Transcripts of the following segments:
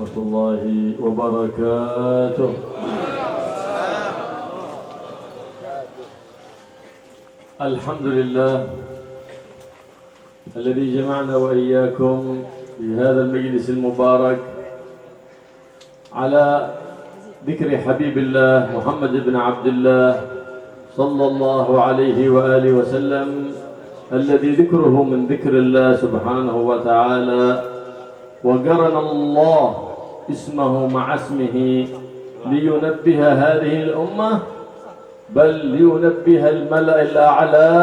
ورحمة الله وبركاته. الحمد لله الذي جمعنا وإياكم في هذا المجلس المبارك على ذكر حبيب الله محمد بن عبد الله صلى الله عليه وآله وسلم، الذي ذكره من ذكر الله سبحانه وتعالى، وقرن الله اسمه مع اسمه لينبه هذه الأمة، بل لينبه الملأ الأعلى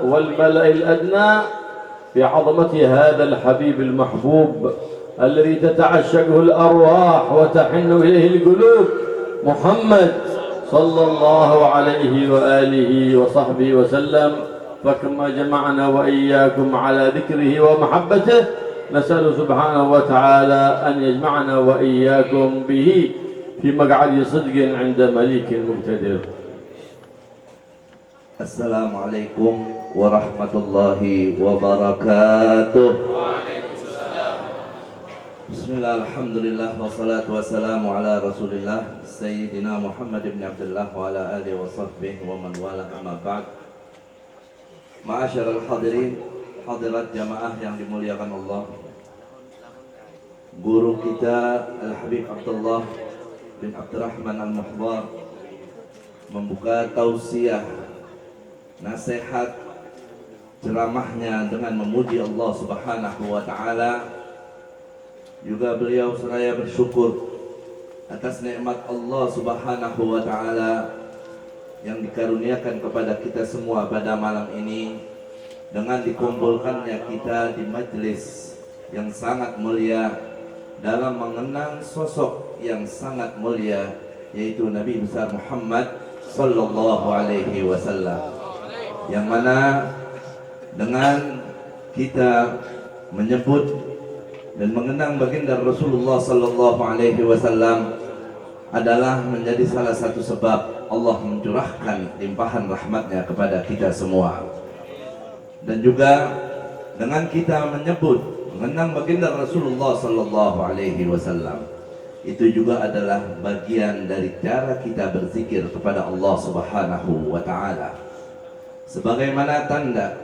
والملأ الأدنى بعظمة هذا الحبيب المحبوب الذي تتعشقه الأرواح وتحن إليه القلوب، محمد صلى الله عليه وآله وصحبه وسلم. فكما جمعنا وإياكم على ذكره ومحبته، نسأل سبحانه وتعالى أن يجمعنا وإياكم به في مقعد صدق عند مليك مقتدر. السلام عليكم ورحمة الله وبركاته. بسم الله الحمد لله والصلاة والسلام على رسول الله سيدنا محمد بن عبد الله وعلى آله وصحبه ومن والاه، أما بعد. Ma'asyiral hadirin, hadirat jamaah yang dimuliakan Allah, guru kita Al-Habib Abdullah bin Abdurrahman Al-Muhdar membuka tausiah nasihat ceramahnya dengan memuji Allah Subhanahu wa taala. Juga beliau seraya bersyukur atas nikmat Allah Subhanahu wa taala yang dikaruniakan kepada kita semua pada malam ini dengan dikumpulkannya kita di majelis yang sangat mulia dalam mengenang sosok yang sangat mulia, yaitu Nabi besar Muhammad sallallahu alaihi wasallam, yang mana dengan kita menyebut dan mengenang baginda Rasulullah sallallahu alaihi wasallam adalah menjadi salah satu sebab Allah mencurahkan limpahan rahmatnya kepada kita semua. Dan juga dengan kita menyebut mengenang baginda Rasulullah sallallahu alaihi wasallam, itu juga adalah bagian dari cara kita berzikir kepada Allah Subhanahu wa taala. Sebagaimana tanda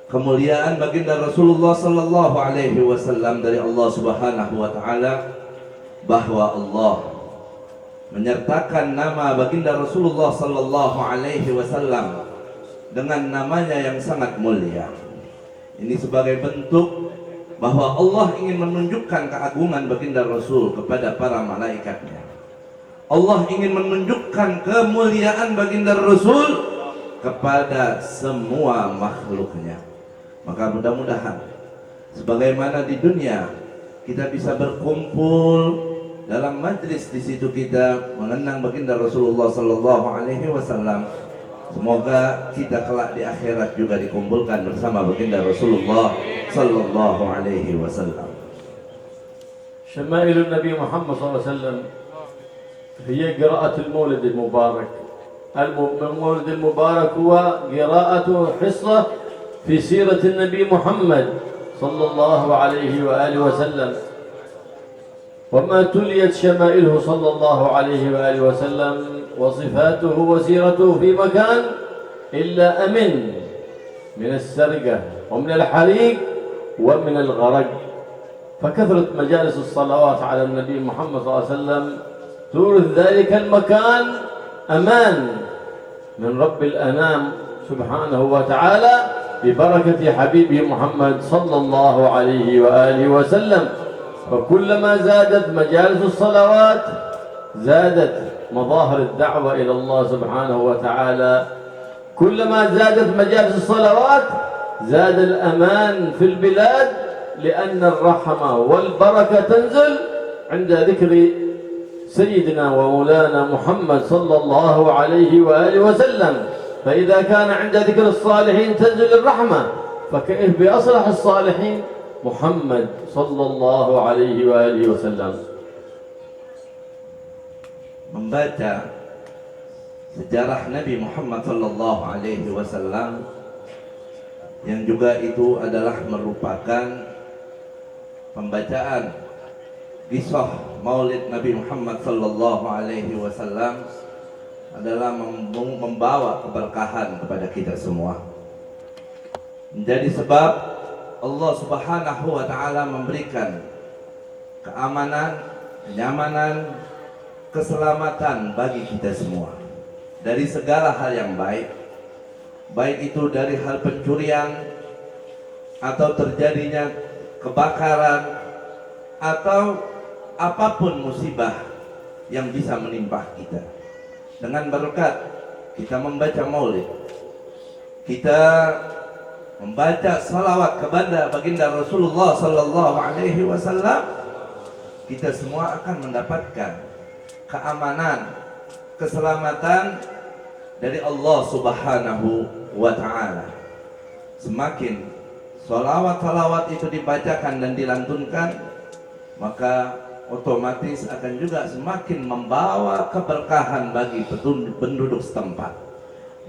kemuliaan baginda Rasulullah sallallahu alaihi wasallam dari Allah Subhanahu wa taala, bahwa Allah menyertakan nama baginda Rasulullah sallallahu alaihi wasallam dengan namanya yang sangat mulia. Ini sebagai bentuk bahwa Allah ingin menunjukkan keagungan baginda Rasul kepada para malaikatnya. Allah ingin menunjukkan kemuliaan baginda Rasul kepada semua makhluknya. Maka mudah-mudahan sebagaimana di dunia kita bisa berkumpul dalam majlis, di situ kita mengenang baginda Rasulullah sallallahu alaihi wasallam, semoga kita kelak di akhirat juga dikumpulkan bersama baginda Rasulullah sallallahu alaihi wasallam. شمائل النبي محمد صلى الله عليه وسلم هي قراءة المولد المبارك. المولد المبارك هو قراءة حصة في سيرة النبي محمد صلى الله عليه وآله وسلم، وما تليت شمائله صلى الله عليه وآله وسلم وصفاته وسيرته في مكان إلا أمن من السرقة ومن الحريق ومن الغرق. فكثرة مجالس الصلوات على النبي محمد صلى الله عليه وسلم تورث ذلك المكان أمان من رب الأنام سبحانه وتعالى ببركة حبيبه محمد صلى الله عليه وآله وسلم. فكلما زادت مجالس الصلوات زادت مظاهر الدعوة إلى الله سبحانه وتعالى. كلما زادت مجالس الصلوات زاد الأمان في البلاد، لأن الرحمة والبركة تنزل عند ذكر سيدنا ومولانا محمد صلى الله عليه وآله وسلم. فإذا كان عند ذكر الصالحين تنزل الرحمة، فكيف بأصلح الصالحين محمد صلى الله عليه وآله وسلم. Membaca sejarah Nabi Muhammad sallallahu alaihi wasallam, yang juga itu adalah merupakan pembacaan kisah Maulid Nabi Muhammad sallallahu alaihi wasallam adalah membawa keberkahan kepada kita semua. Menjadi sebab Allah Subhanahu wa taala memberikan keamanan, kenyamanan, keselamatan bagi kita semua dari segala hal yang baik, baik itu dari hal pencurian atau terjadinya kebakaran atau apapun musibah yang bisa menimpa kita. Dengan berkat kita membaca maulid, kita membaca salawat kepada baginda Rasulullah sallallahu alaihi wasallam, kita semua akan mendapatkan keamanan, keselamatan dari Allah Subhanahu wa taala. Semakin salawat-salawat itu dibacakan dan dilantunkan, maka otomatis akan juga semakin membawa keberkahan bagi penduduk setempat,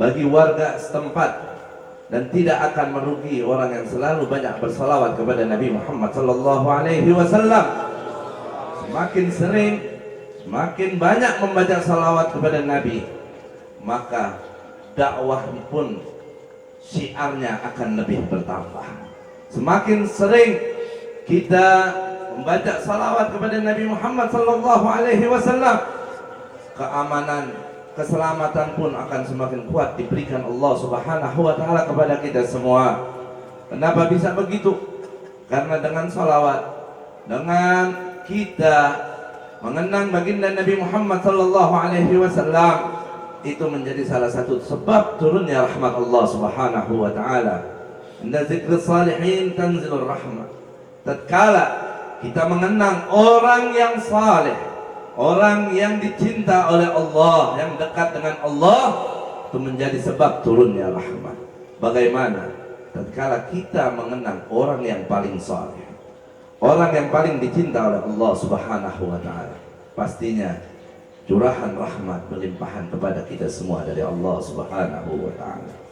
bagi warga setempat, dan tidak akan merugi orang yang selalu banyak bersalawat kepada Nabi Muhammad sallallahu alaihi wasallam. Semakin sering, semakin banyak membaca salawat kepada Nabi, maka dakwah pun syiarnya akan lebih bertambah. Semakin sering kita membaca salawat kepada Nabi Muhammad sallallahu alaihi wasallam, keamanan, keselamatan pun akan semakin kuat diberikan Allah Subhanahu wa taala kepada kita semua. Kenapa bisa begitu? Karena dengan salawat, dengan kita mengenang baginda Nabi Muhammad sallallahu alaihi wasallam, itu menjadi salah satu sebab turunnya rahmat Allah Subhanahu wa taala. Inda zikri salihin tanzilur rahmah. Tatkala kita mengenang orang yang saleh, orang yang dicinta oleh Allah, yang dekat dengan Allah, itu menjadi sebab turunnya rahmat. Bagaimana tatkala kita mengenang orang yang paling saleh, orang yang paling dicinta oleh Allah Subhanahu wa taala, pastinya curahan rahmat berlimpahan kepada kita semua dari Allah Subhanahu wa taala.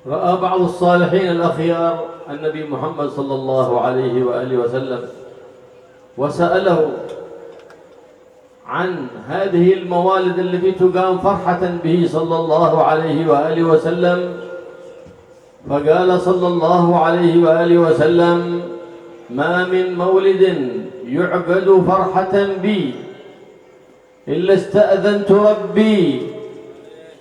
رأى بعض الصالحين الأخيار النبي محمد صلى الله عليه وآله وسلم وسأله عن هذه الموالد التي تقام فرحة به صلى الله عليه وآله وسلم، فقال صلى الله عليه وآله وسلم: ما من مولد يعقد فرحة بي إلا استأذنت ربي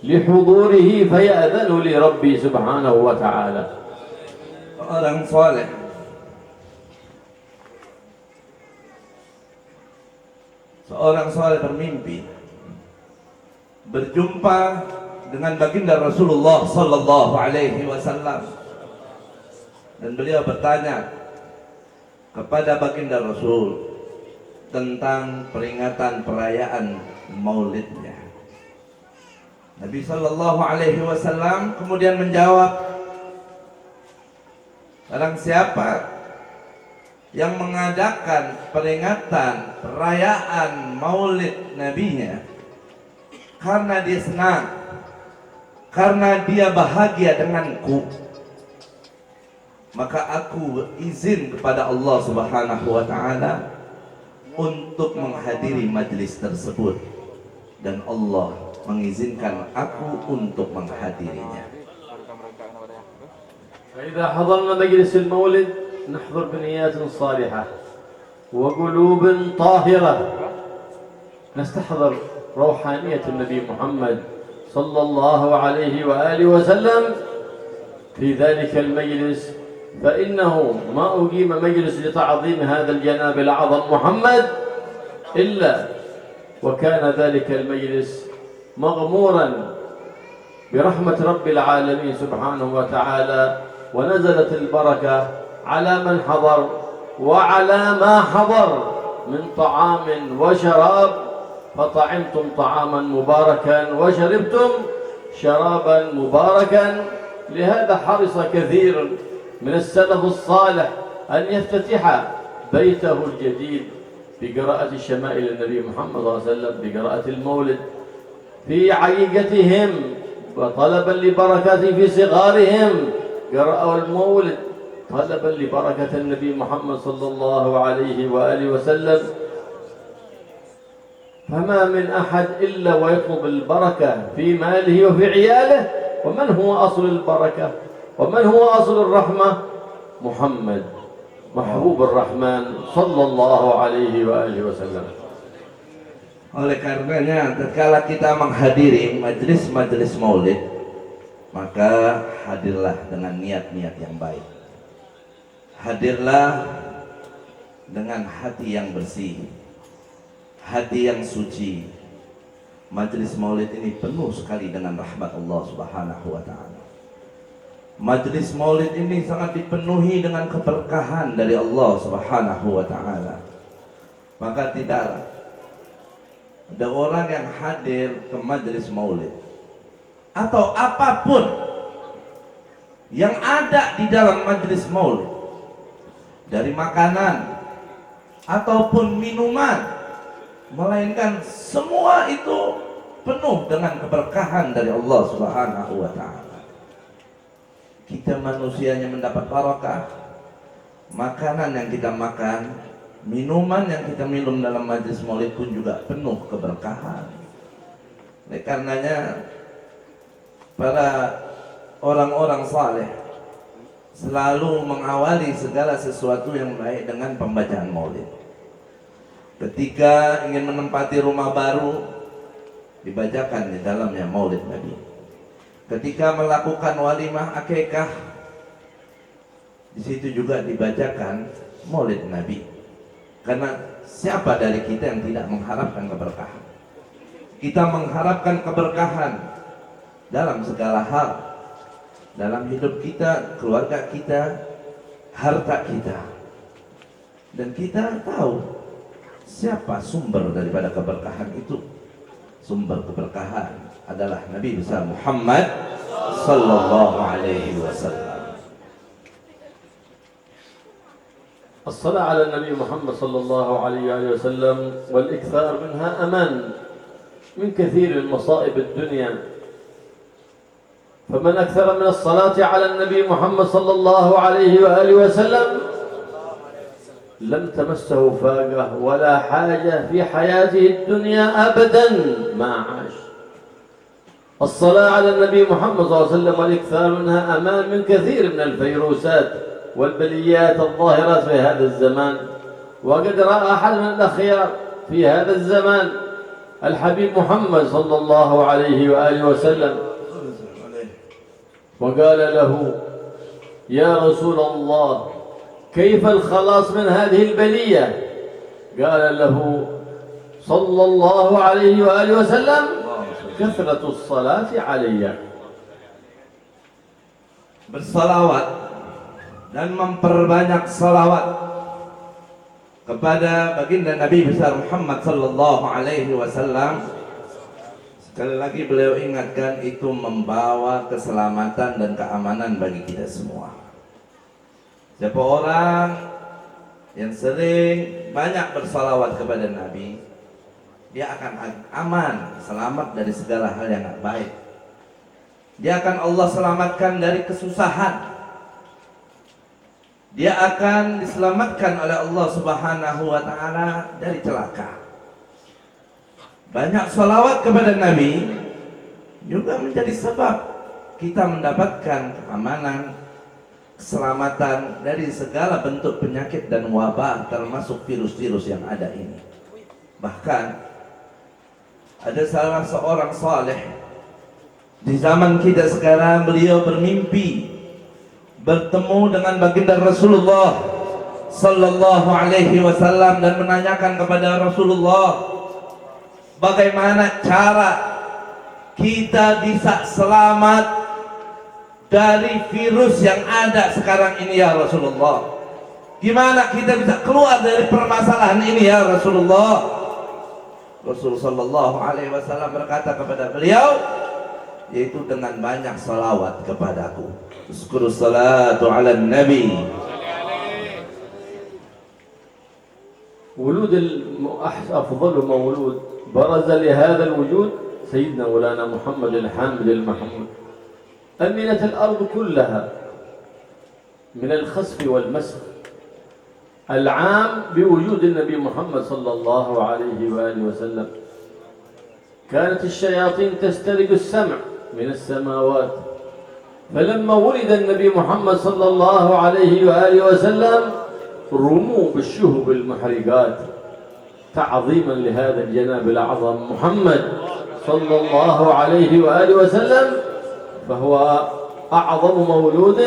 لحضوره فيأذن لي ربي سبحانه وتعالى. Orang saleh seorang saleh bermimpi berjumpa dengan baginda Rasulullah sallallahu alaihi wasallam, dan beliau bertanya kepada baginda Rasul tentang peringatan perayaan maulidnya. Nabi sallallahu alaihi wasallam kemudian menjawab, barang siapa yang mengadakan peringatan perayaan maulid nabinya karena dia senang, karena dia bahagia denganku, maka aku izin kepada Allah Subhanahu wa taala untuk menghadiri majlis tersebut, dan Allah mengizinkan aku untuk menghadirinya. فإذا حضرنا مجلس المولد نحضر بنيات صالحة وقلوب طاهرة، نستحضر روحانية النبي محمد صلى الله عليه وآله وسلم في ذلك المجلس، فإنه ما أقيم مجلس لتعظيم هذا الجناب الأعظم محمد إلا وكان ذلك المجلس مغمورا برحمة رب العالمين سبحانه وتعالى، ونزلت البركة على من حضر وعلى ما حضر من طعام وشراب، فطعمتم طعاما مباركا وشربتم شرابا مباركا. لهذا حرص كثير من السلف الصالح أن يفتتح بيته الجديد بقراءة شمائل النبي محمد صلى الله عليه وسلم، بقراءة المولد في عقيقتهم، وطلبا لبركاته في صغارهم قرأوا المولد طلبا لبركة النبي محمد صلى الله عليه وآله وسلم، فما من أحد إلا ويطلب البركة في ماله وفي عياله. ومن هو أصل البركة ومن هو أصل الرحمة؟ محمد محبوب الرحمن صلى الله عليه وآله وسلم. Oleh karenanya tatkala kita menghadiri majelis-majelis maulid, maka hadirlah dengan niat-niat yang baik. Hadirlah dengan hati yang bersih, hati yang suci. Majelis maulid ini penuh sekali dengan rahmat Allah Subhanahu wa taala. Majelis maulid ini sangat dipenuhi dengan keberkahan dari Allah Subhanahu wa taala. Maka tidaklah ada orang yang hadir ke majelis maulid atau apapun yang ada di dalam majelis maulid, dari makanan ataupun minuman, melainkan semua itu penuh dengan keberkahan dari Allah Subhanahu wa taala. Kita manusianya mendapat barakah, makanan yang kita makan, minuman yang kita minum dalam majlis maulid pun juga penuh keberkahan. Oleh karenanya para orang-orang saleh selalu mengawali segala sesuatu yang baik dengan pembacaan maulid. Ketika ingin menempati rumah baru, dibacakan di dalamnya maulid Nabi. Ketika melakukan walimah akikah, di situ juga dibacakan maulid Nabi. Karena siapa dari kita yang tidak mengharapkan keberkahan? Kita mengharapkan keberkahan dalam segala hal, dalam hidup kita, keluarga kita, harta kita. Dan kita tahu siapa sumber daripada keberkahan itu. Sumber keberkahan adalah Nabi besar Muhammad sallallahu alaihi wasallam. الصلاة على النبي محمد صلى الله عليه وسلم والإكثار منها أمان من كثير من مصائب الدنيا. فمن أكثر من الصلاة على النبي محمد صلى الله عليه وآله وسلم لم تمسه فاقة ولا حاجة في حياته الدنيا أبدا ما عاش. الصلاة على النبي محمد صلى الله عليه وسلم والإكثار منها أمان من كثير من الفيروسات والبليات الظاهرات في هذا الزمان. وقد رأى أحد من الأخيار في هذا الزمان الحبيب محمد صلى الله عليه وآله وسلم وقال له: يا رسول الله كيف الخلاص من هذه البلية؟ قال له صلى الله عليه وآله وسلم: كثرة الصلاة علي. Bersalawat dan memperbanyak salawat kepada baginda Nabi besar Muhammad sallallahu alaihi wasallam. Sekali lagi beliau ingatkan, itu membawa keselamatan dan keamanan bagi kita semua. Siapa orang yang sering banyak bersalawat kepada Nabi, dia akan aman, selamat dari segala hal yang tidak baik. Dia akan Allah selamatkan dari kesusahan. Dia akan diselamatkan oleh Allah Subhanahu wa taala dari celaka. Banyak salawat kepada Nabi juga menjadi sebab kita mendapatkan keamanan, keselamatan dari segala bentuk penyakit dan wabah, termasuk virus-virus yang ada ini. Bahkan ada salah seorang saleh di zaman kita sekarang, beliau bermimpi bertemu dengan baginda Rasulullah sallallahu alaihi wasallam dan menanyakan kepada Rasulullah, bagaimana cara kita bisa selamat dari virus yang ada sekarang ini ya Rasulullah? Gimana kita bisa keluar dari permasalahan ini ya Rasulullah? Rasulullah sallallahu alaihi wasallam berkata kepada beliau, yaitu dengan banyak salawat kepadaku. Uskuru salatu ala nabi. ولود أفضل مولود برز لهذا الوجود سيدنا مولانا محمد الحامد المحمود. أمنت الأرض كلها من الخسف والمسخ العام بوجود النبي محمد صلى الله عليه وآله وسلم. كانت الشياطين تسترق السمع من السماوات، فلما ولد النبي محمد صلى الله عليه وآله وسلم رموا بالشهب المحرقات تعظيما لهذا الجناب الأعظم محمد صلى الله عليه وآله وسلم، فهو أعظم مولود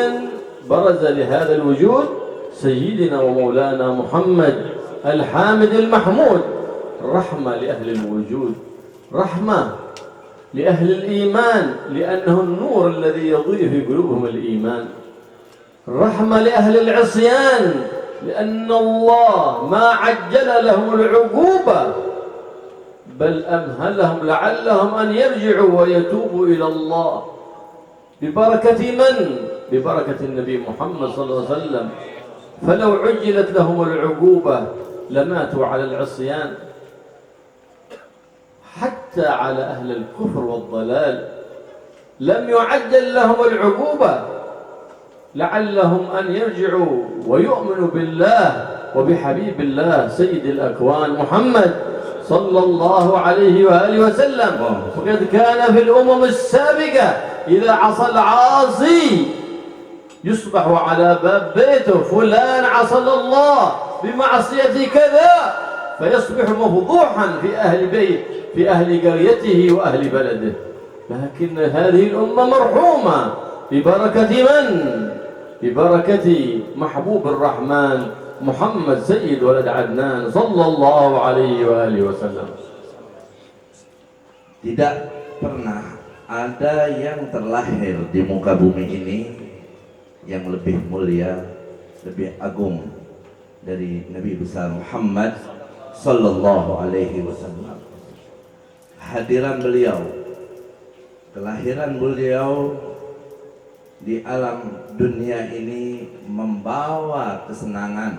برز لهذا الوجود سيدنا ومولانا محمد الحامد المحمود، رحمة لأهل الوجود، رحمة لأهل الإيمان لأنه النور الذي يضيء في قلوبهم الإيمان، رحمة لأهل العصيان لأن الله ما عجل لهم العقوبة بل أمهلهم لعلهم أن يرجعوا ويتوبوا إلى الله ببركة من؟ ببركة النبي محمد صلى الله عليه وسلم. فلو عجلت لهم العقوبة لماتوا على العصيان، حتى على أهل الكفر والضلال لم يعجل لهم العقوبة لعلهم أن يرجعوا ويؤمنوا بالله وبحبيب الله سيد الأكوان محمد صلى الله عليه وآله وسلم. وقد كان في الأمم السابقة إذا عصى العاصي يصبح على باب بيته فلان عصى الله بمعصية كذا، فيصبح مفضوحا في أهل بيت في أهل قريته وأهل بلده. لكن هذه الأمة مرحومة ببركة من؟ ببركة محبوب الرحمن محمد سيد ولد عدنان صلى الله عليه وآله وسلم. Tidak pernah ada yang terlahir di muka bumi ini yang lebih mulia, lebih agung dari Nabi besar Muhammad sallallahu alaihi wasallam. Hadiran beliau, kelahiran beliau di alam dunia ini membawa kesenangan,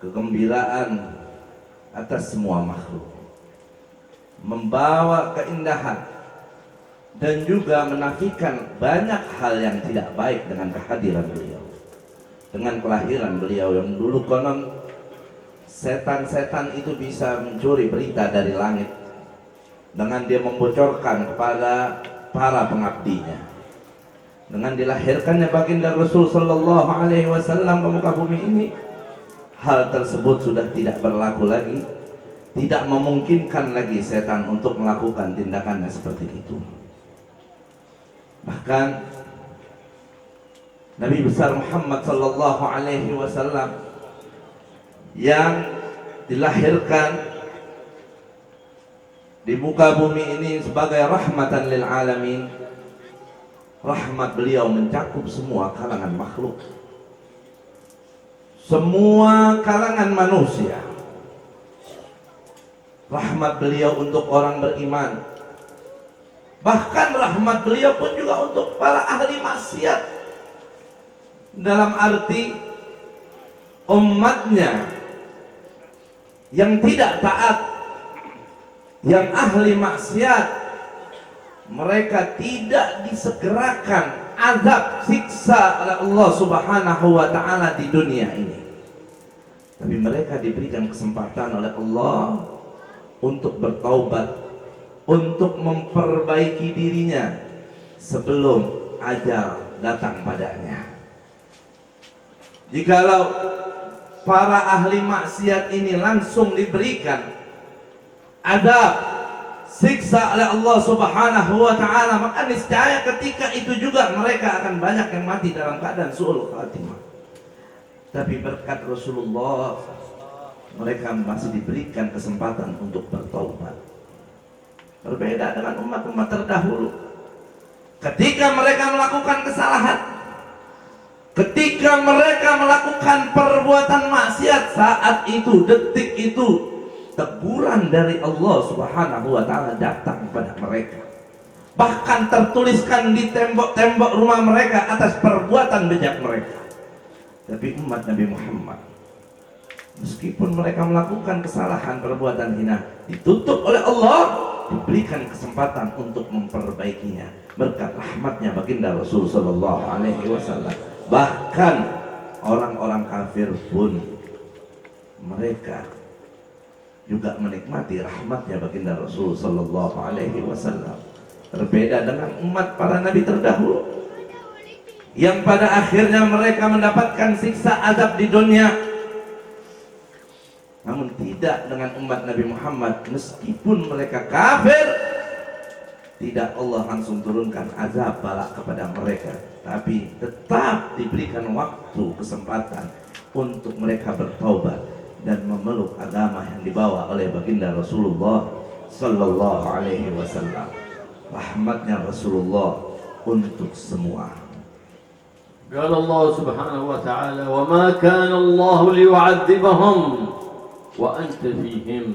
kegembiraan atas semua makhluk, membawa keindahan dan juga menafikan banyak hal yang tidak baik dengan kehadiran beliau, dengan kelahiran beliau yang dulu konon setan-setan itu bisa mencuri berita dari langit dengan dia membocorkan kepada para pengabdinya. Dengan dilahirkannya baginda Rasul sallallahu alaihi wasallam ke muka bumi ini, hal tersebut sudah tidak berlaku lagi, tidak memungkinkan lagi setan untuk melakukan tindakannya seperti itu. Bahkan Nabi besar Muhammad sallallahu alaihi wasallam yang dilahirkan di muka bumi ini sebagai rahmatan lil alamin, rahmat beliau mencakup semua kalangan makhluk, semua kalangan manusia. Rahmat beliau untuk orang beriman, bahkan rahmat beliau pun juga untuk para ahli maksiat, dalam arti umatnya yang tidak taat, yang ahli maksiat, mereka tidak disegerakan azab siksa oleh Allah Subhanahu wa taala di dunia ini, tapi mereka diberikan kesempatan oleh Allah untuk bertaubat, untuk memperbaiki dirinya sebelum ajal datang padanya. Jikalau para ahli maksiat ini langsung diberikan azab siksa oleh Allah Subhanahu wa taala, maka niscaya ketika itu juga mereka akan banyak yang mati dalam keadaan su'ul khatimah. Tapi berkat Rasulullah, mereka masih diberikan kesempatan untuk bertaubat. Berbeda dengan umat-umat terdahulu, ketika mereka melakukan kesalahan, ketika mereka melakukan perbuatan maksiat, saat itu, detik itu, teguran dari Allah Subhanahu wa taala datang kepada mereka. Bahkan tertuliskan di tembok-tembok rumah mereka atas perbuatan bejat mereka. Tapi umat Nabi Muhammad, meskipun mereka melakukan kesalahan, perbuatan hina, ditutup oleh Allah, diberikan kesempatan untuk memperbaikinya berkat rahmatnya baginda Rasul sallallahu alaihi wasallam. Bahkan orang-orang kafir pun mereka juga menikmati rahmatnya baginda Rasul sallallahu alaihi wasallam. Berbeda dengan umat para nabi terdahulu yang pada akhirnya mereka mendapatkan siksa azab di dunia. Namun tidak dengan umat Nabi Muhammad, meskipun mereka kafir, tidak Allah langsung turunkan azab bala kepada mereka, tapi tetap diberikan waktu kesempatan untuk mereka bertaubat dan memeluk agama yang dibawa oleh baginda Rasulullah sallallahu alaihi wasallam. Rahmatnya Rasulullah untuk semua. قال الله سبحانه وتعالى وما كان الله ليعذبهم وأنت فيهم.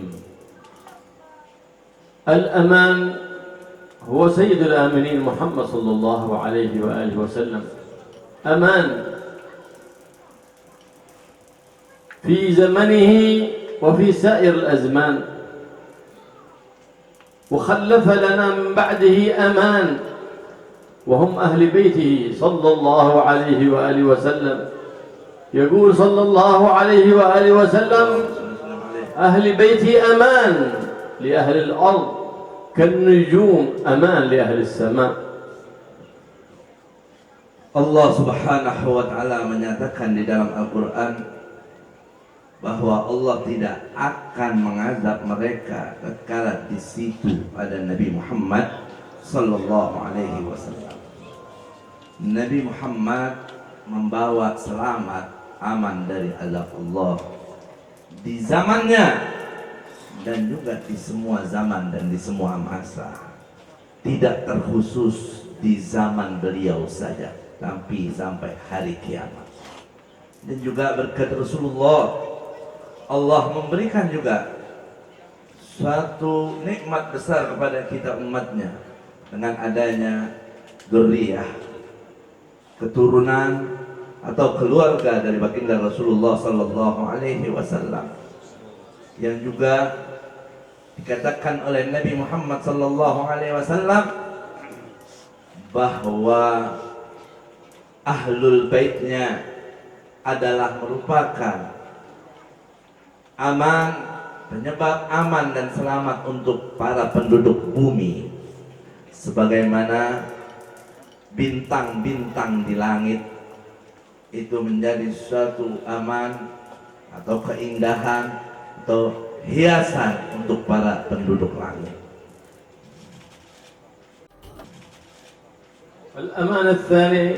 الأمان هو سيد الآمنين محمد صلى الله عليه وآله وسلم. أمان في زمنه وفي سائر الأزمان، وخلف لنا من بعده أمان وهم أهل بيته صلى الله عليه وآله وسلم. يقول صلى الله عليه وآله وسلم أهل بيتي أمان لأهل الأرض كالنجوم أمان لأهل السماء. Allah subhanahu wa ta'ala menyatakan di dalam Al-Quran bahwa Allah tidak akan mengazab mereka tatkala di situ pada Nabi Muhammad sallallahu alaihi wasallam. Nabi Muhammad membawa selamat aman dari azab Allah di zamannya dan juga di semua zaman dan di semua masa, tidak terkhusus di zaman beliau saja, tapi sampai hari kiamat. Dan juga berkat Rasulullah, Allah memberikan juga suatu nikmat besar kepada kita umatnya dengan adanya dzurriyyah, keturunan atau keluarga dari baginda Rasulullah sallallahu alaihi wasallam, yang juga dikatakan oleh Nabi Muhammad sallallahu alaihi wasallam bahwa ahlul baitnya adalah merupakan aman, penyebab aman dan selamat untuk para penduduk bumi, sebagaimana bintang-bintang di langit itu menjadi suatu aman atau keindahan atau hiasan untuk para penduduk langit. الأمان الثاني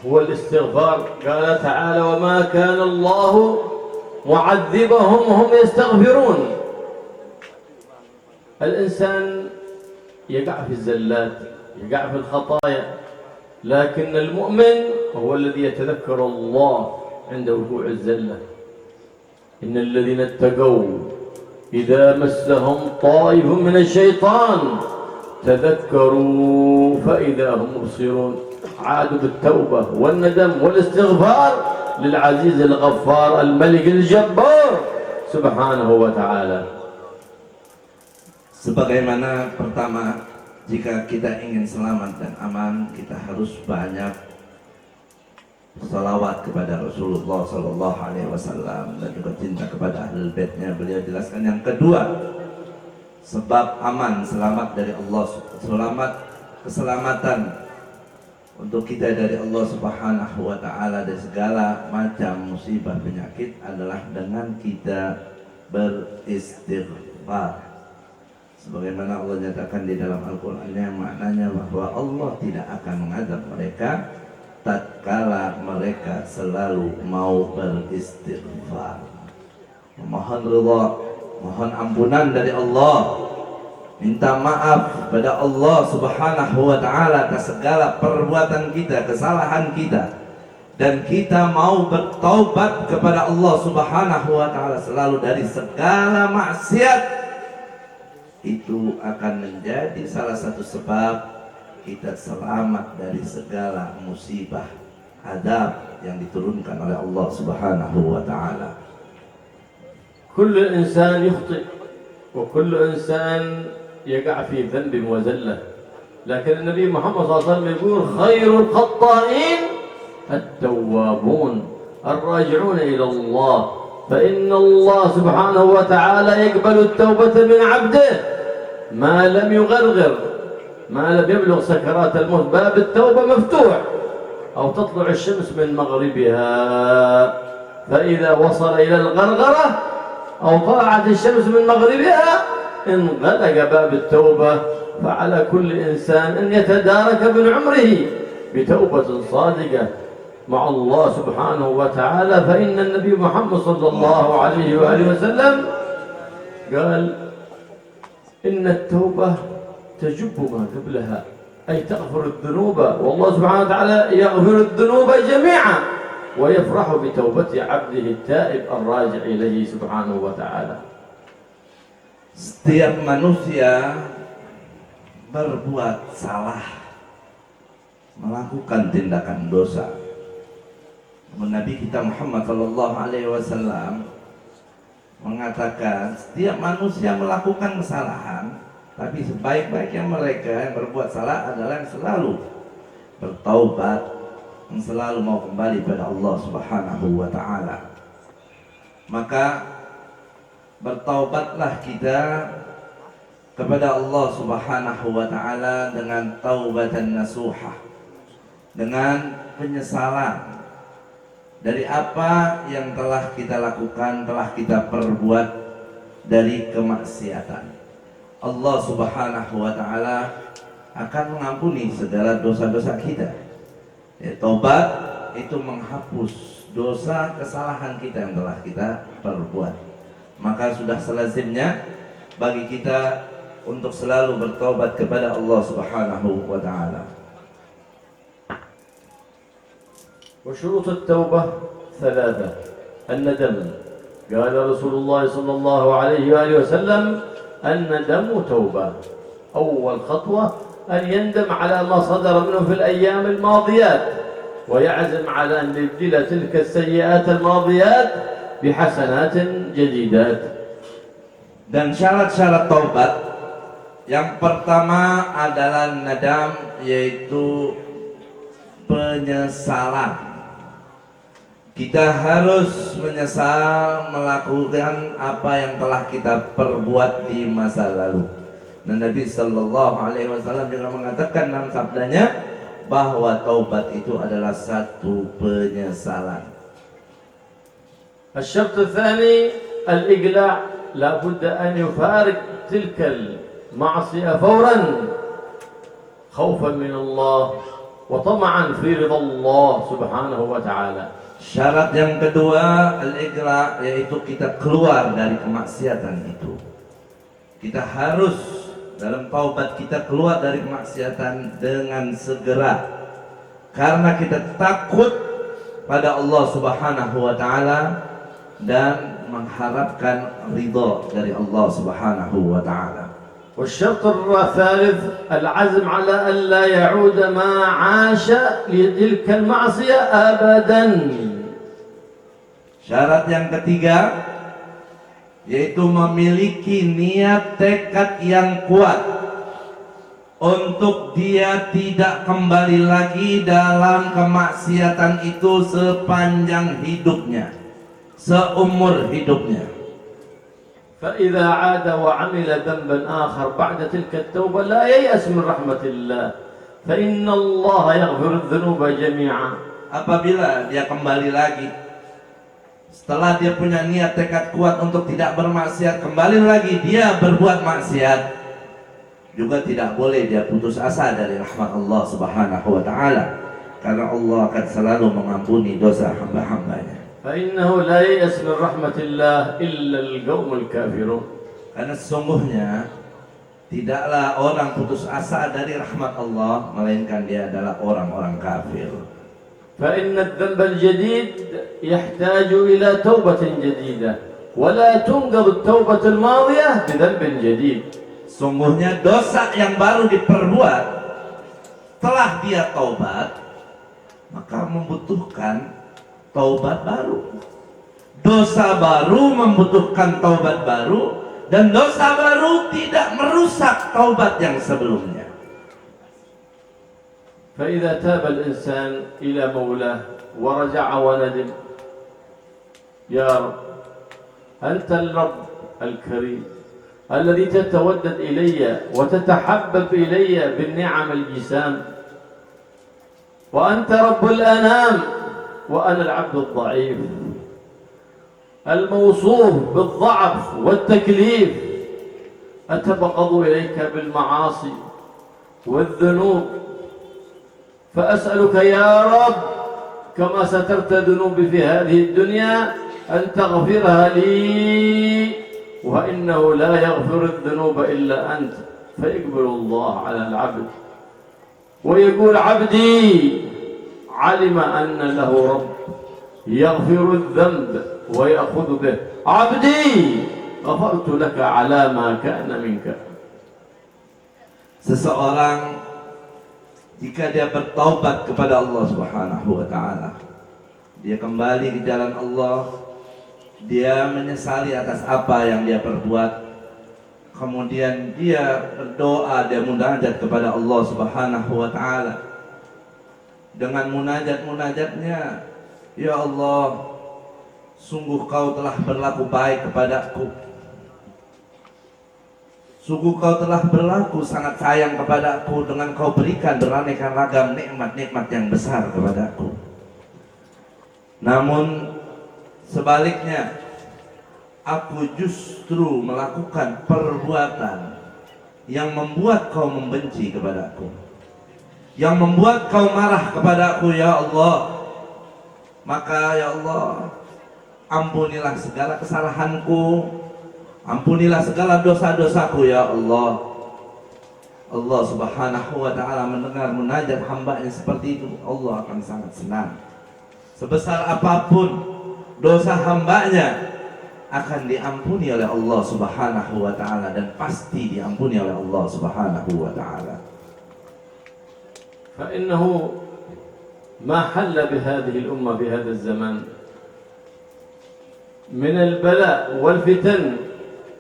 هو الاستغفار. قال تعالى وما كان الله معذبهم وهم يستغفرون. الإنسان يقع في الزلات، يقع في الخطايا، لكن المؤمن هو الذي يتذكر الله عند وقوع الزلة. إن الذين اتقوا إذا مسهم طائف من الشيطان تذكروا فإذا هم مبصرون. عادوا بالتوبة والندم والاستغفار للعزيز الغفار الملك الجبار سبحانه وتعالى. Sebagaimana pertama, jika kita ingin selamat dan aman, kita harus banyak salawat kepada Rasulullah sallallahu alaihi wasallam dan juga cinta kepada ahlul baitnya. Beliau jelaskan yang kedua, sebab aman, selamat dari Allah, keselamatan untuk kita dari Allah Subhanahu wa taala dari segala macam musibah penyakit adalah dengan kita beristighfar. Sebagaimana Allah nyatakan di dalam Al-Qur'annya, maknanya bahwa Allah tidak akan mengazab mereka tatkala mereka selalu mau beristighfar, memohon ridha, mohon ampunan dari Allah, minta maaf pada Allah Subhanahu wa taala atas segala perbuatan kita, kesalahan kita, dan kita mau bertaubat kepada Allah Subhanahu wa taala selalu dari segala maksiat. Itu akan menjadi salah satu sebab kita selamat dari segala musibah, azab yang diturunkan oleh Allah Subhanahu wa taala. كل إنسان يخطئ وكل إنسان يقع في ذنب وزلة، لكن النبي محمد صلى الله عليه وسلم يقول خير الخطائين التوابون الراجعون إلى الله فإن الله سبحانه وتعالى يقبل التوبة من عبده ما لم يغرغر، ما لم يبلغ سكرات الموت. باب التوبة مفتوح أو تطلع الشمس من مغربها، فإذا وصل إلى الغرغرة أو طلعت الشمس من مغربها انغلق باب التوبة. فعلى كل إنسان أن يتدارك من عمره بتوبة صادقة مع الله سبحانه وتعالى. فإن النبي محمد صلى الله عليه وآله وسلم قال إن التوبة تجب ما قبلها، أي تغفر الذنوب، والله سبحانه وتعالى يغفر الذنوب جميعا ويفرح بتوبة عبده التائب الراجع إليه سبحانه وتعالى. Setiap manusia berbuat salah, melakukan tindakan dosa. Nabi kita Muhammad sallallahu alaihi wasallam mengatakan setiap manusia melakukan kesalahan, tapi sebaik-baiknya mereka yang berbuat salah adalah yang selalu bertaubat, yang selalu mau kembali pada Allah Subhanahu wa taala. Maka bertaubatlah kita kepada Allah Subhanahu wa taala dengan taubatan nasuha, dengan penyesalan dari apa yang telah kita lakukan, telah kita perbuat dari kemaksiatan. Allah Subhanahu wa taala akan mengampuni segala dosa-dosa kita. Ya, taubat itu menghapus dosa kesalahan kita yang telah kita perbuat. Maka sudah selazimnya bagi kita untuk selalu bertaubat kepada Allah Subhanahu wa taala. وشروط التوبة ثلاثة. الندم، قال رسول الله صلى الله عليه وآله وسلم الندم توبة. أول خطوة أن يندم على ما صدر منه في الأيام الماضيات ويعزم على أن يبدل تلك السيئات الماضيات بحسنات جديدات. Dan syarat-syarat taubat yang pertama adalah nadam, yaitu penyesalan. Kita harus menyesal melakukan apa yang telah kita perbuat di masa lalu. Dan Nabi Sallallahu Alaihi Wasallam juga mengatakan dalam sabdanya bahwa taubat itu adalah satu penyesalan. الشرط الثاني الإقلاع، لا بد أن يفارق تلك المعصية فورا خوفا من الله وطمعا في رضا الله سبحانه وتعالى. Syarat yang kedua al-iqla', yaitu kita keluar dari kemaksiatan itu. Kita harus dalam taubat kita keluar dari kemaksiatan dengan segera, karena kita takut pada Allah Subhanahu wa taala dan mengharapkan ridha dari Allah Subhanahu wa taala. والشرط الثالث العزم على أن لا يعود ما عاش لتلك المعصية أبدا. Syarat yang ketiga yaitu memiliki niat tekad yang kuat untuk dia tidak kembali lagi dalam kemaksiatan itu sepanjang hidupnya, seumur hidupnya. فإذا عاد وعمل ذنبا آخر بعد تلك التوبة لا ييأس من رحمة الله فإن الله يغفر الذنوب جميعا. Apabila dia kembali lagi setelah dia punya niat tekad kuat untuk tidak bermaksiat, kembali lagi dia berbuat maksiat, juga tidak boleh dia putus asa dari rahmat Allah Subhanahu wa taala, karena Allah akan selalu mengampuni dosa hamba-hambanya. فإنه لا ييأس من رحمة الله إلا القوم الكافرون. Karena sesungguhnya tidaklah orang putus asa dari rahmat Allah melainkan dia adalah orang-orang kafir. فإن الذنب الجديد يحتاج إلى توبة جديدة ولا تنقض التوبة الماضية بذنب جديد. Sungguhnya dosa yang baru diperbuat telah dia taubat, maka membutuhkan taubat baru. Dosa baru membutuhkan taubat baru, dan dosa baru tidak merusak taubat yang sebelumnya. فإذا تاب الإنسان إلى مولاه ورجع وندم يا رب أنت الرب الكريم الذي تتودد إلي وتتحبب إلي بالنعم الجسام، وأنت رب الأنام وأنا العبد الضعيف الموصوف بالضعف والتكليف، أتبغض إليك بالمعاصي والذنوب، فأسألك يا رب كما سترت ذنوبي في هذه الدنيا أن تغفرها لي، وإنه لا يغفر الذنوب إلا أنت، فيقبل الله على العبد ويقول عبدي علم أن له رب يغفر الذنب ويأخذ به، عبدي غفرت لك على ما كان منك. Seseorang jika dia bertaubat kepada Allah Subhanahu wa taala, dia kembali ke jalan Allah, dia menyesali atas apa yang dia perbuat, kemudian dia berdoa, dia munajat kepada Allah Subhanahu wa taala. Dengan munajat-munajatnya, ya Allah, sungguh kau telah berlaku baik kepadaku, sungguh kau telah berlaku sangat sayang kepadaku dengan kau berikan beraneka ragam nikmat-nikmat yang besar kepadaku. Namun sebaliknya, aku justru melakukan perbuatan yang membuat kau membenci kepadaku, yang membuat kau marah kepadaku, ya Allah. Maka ya Allah, ampunilah segala kesalahanku, ampunilah segala dosa-dosaku, ya Allah. Allah Subhanahu wa taala mendengar munajat hambanya seperti itu, Allah akan sangat senang. Sebesar apapun dosa hambanya akan diampuni oleh Allah Subhanahu wa taala, dan pasti diampuni oleh Allah Subhanahu wa taala. فإنه ما حل بهذه الأمة في هذا الزمان من البلاء والفتن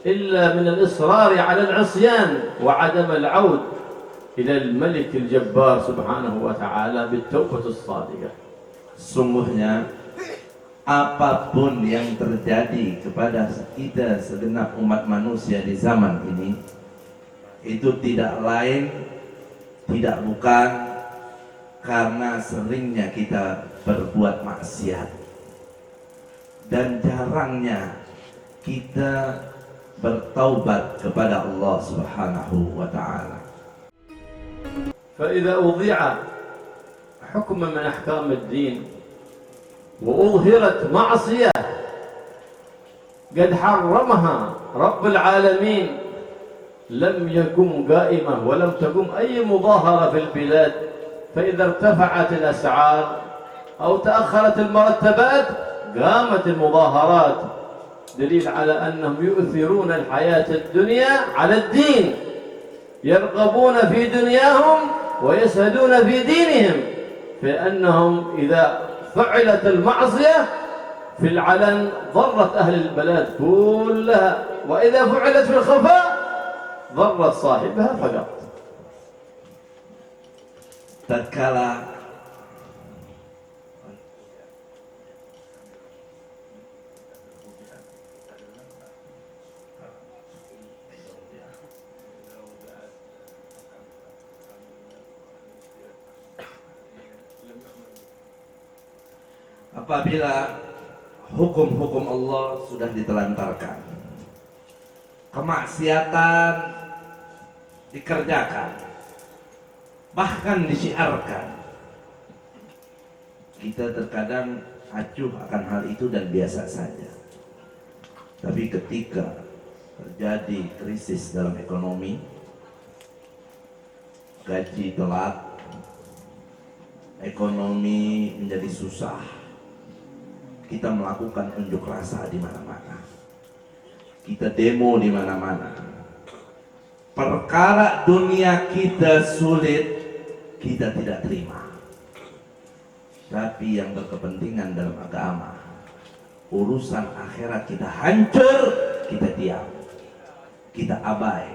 إلا من الإصرار على العصيان وعدم العود إلى الملك الجبار سبحانه وتعالى بالتوبة الصادقة. Sungguhnya apapun yang terjadi kepada kita segenap umat manusia di zaman ini, itu tidak lain, tidak bukan karena seringnya kita berbuat maksiat dan jarangnya kita bertaubat kepada Allah Subhanahu wa taala. فإذا أضيع حكم من أحكام الدين وأظهرت معصية قد حرمها رب العالمين لم يقم قائمة ولم تقم أي مظاهرة في البلاد، فإذا ارتفعت الأسعار أو تأخرت المرتبات قامت المظاهرات، دليل على أنهم يؤثرون الحياة الدنيا على الدين، يرغبون في دنياهم ويسهدون في دينهم، فإنهم إذا فعلت المعصية في العلن ضرت أهل البلاد كلها، وإذا فعلت في الخفاء ضرت صاحبها فقط. Tatkala apabila hukum-hukum Allah sudah ditelantarkan, kemaksiatan dikerjakan, bahkan disiarkan, kita terkadang acuh akan hal itu dan biasa saja. Tapi ketika terjadi krisis dalam ekonomi, gaji telat, ekonomi menjadi susah, kita melakukan unjuk rasa di mana-mana, kita demo di mana-mana. Perkara dunia kita sulit, kita tidak terima. Tapi yang berkepentingan dalam agama, urusan akhirat kita hancur, kita diam, kita abai.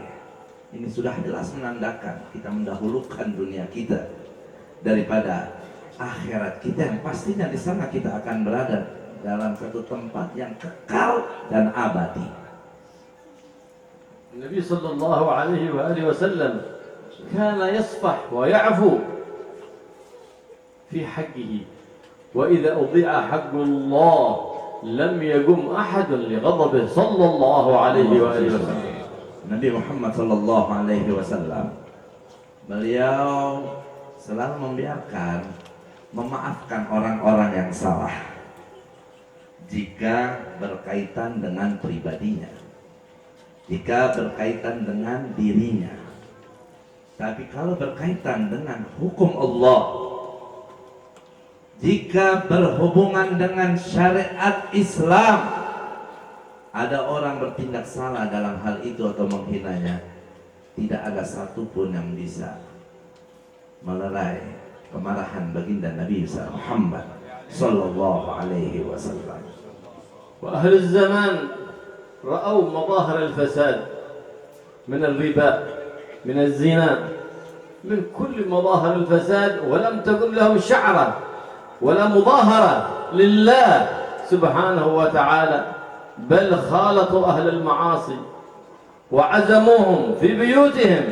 Ini sudah jelas menandakan kita mendahulukan dunia kita daripada akhirat kita yang pastinya di sana kita akan berada dalam satu tempat yang kekal dan abadi. Nabi sallallahu alaihi wa alihi wasallam kana yasfah wa ya'fu fi haqqihi wa idza udhi'a haqqullah lam yaqum ahadun li ghadabihi sallallahu alaihi wa alihi wasallam. Nabi Muhammad sallallahu alaihi wasallam beliau selalu membiarkan, memaafkan orang-orang yang salah jika berkaitan dengan pribadinya, jika berkaitan dengan dirinya. Tapi kalau berkaitan dengan hukum Allah, jika berhubungan dengan syariat Islam, ada orang bertindak salah dalam hal itu atau menghinanya, tidak ada satupun yang bisa melerai kemarahan baginda Nabi Muhammad sallallahu alaihi wasallam. Wa ahli zaman ra'au madahir al-fasad min al-riba, min al-zina, min kulli madahir al-fasad, wa lam takun lahum sha'ra wala mudahara lillah subhanahu wa ta'ala, bal khalatu ahli al-ma'asi وعزموهم في بيوتهم.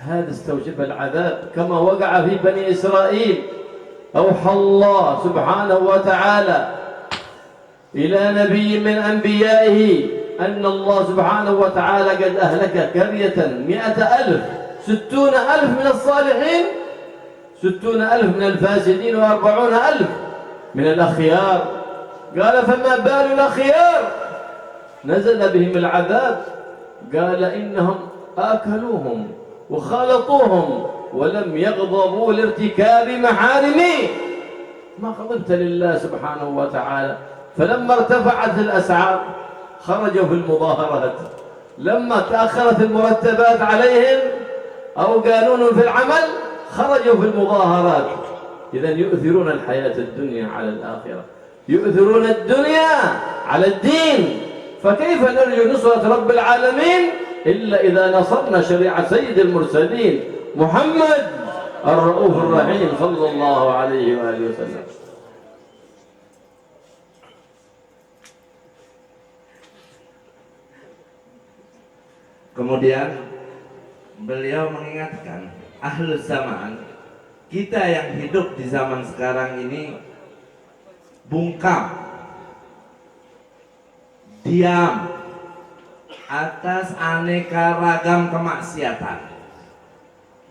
هذا استوجب العذاب كما وقع في بني إسرائيل. أوحى الله سبحانه وتعالى إلى نبي من أنبيائه أن الله سبحانه وتعالى قد أهلك قرية 100,000، 60,000 من الصالحين، 60,000 من الفاسدين، و40,000 من الأخيار. قال فما بال الأخيار؟ نزل بهم العذاب، قال إنهم آكلوهم وخالطوهم ولم يغضبوا لارتكاب محارمه. ما غضبت لله سبحانه وتعالى. فلما ارتفعت الأسعار خرجوا في المظاهرات، لما تأخرت المرتبات عليهم أو قانون في العمل خرجوا في المظاهرات. إذن يؤثرون الحياة الدنيا على الآخرة، يؤثرون الدنيا على الدين. فكيف نرجو نصرة رب العالمين إلا إذا نصرنا شريعة سيد المرسلين محمد الرؤوف الرحيم صلى الله عليه وآله وسلم. Kemudian beliau mengingatkan ahlul zaman, kita yang hidup di zaman sekarang ini bungkam, diam atas aneka ragam kemaksiatan.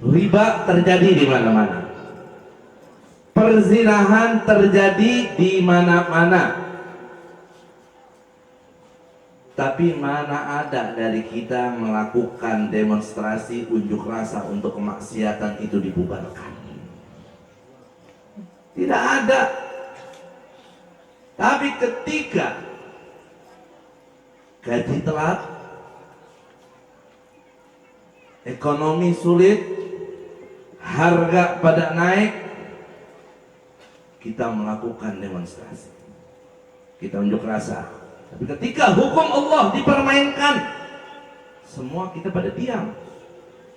Riba terjadi di mana-mana, perzinahan terjadi di mana-mana. Tapi mana ada dari kita melakukan demonstrasi unjuk rasa untuk kemaksiatan itu dibubarkan? Tidak ada. Tapi ketika gaji telat, ekonomi sulit, harga pada naik, kita melakukan demonstrasi, kita unjuk rasa. Tapi ketika hukum Allah dipermainkan, semua kita pada diam.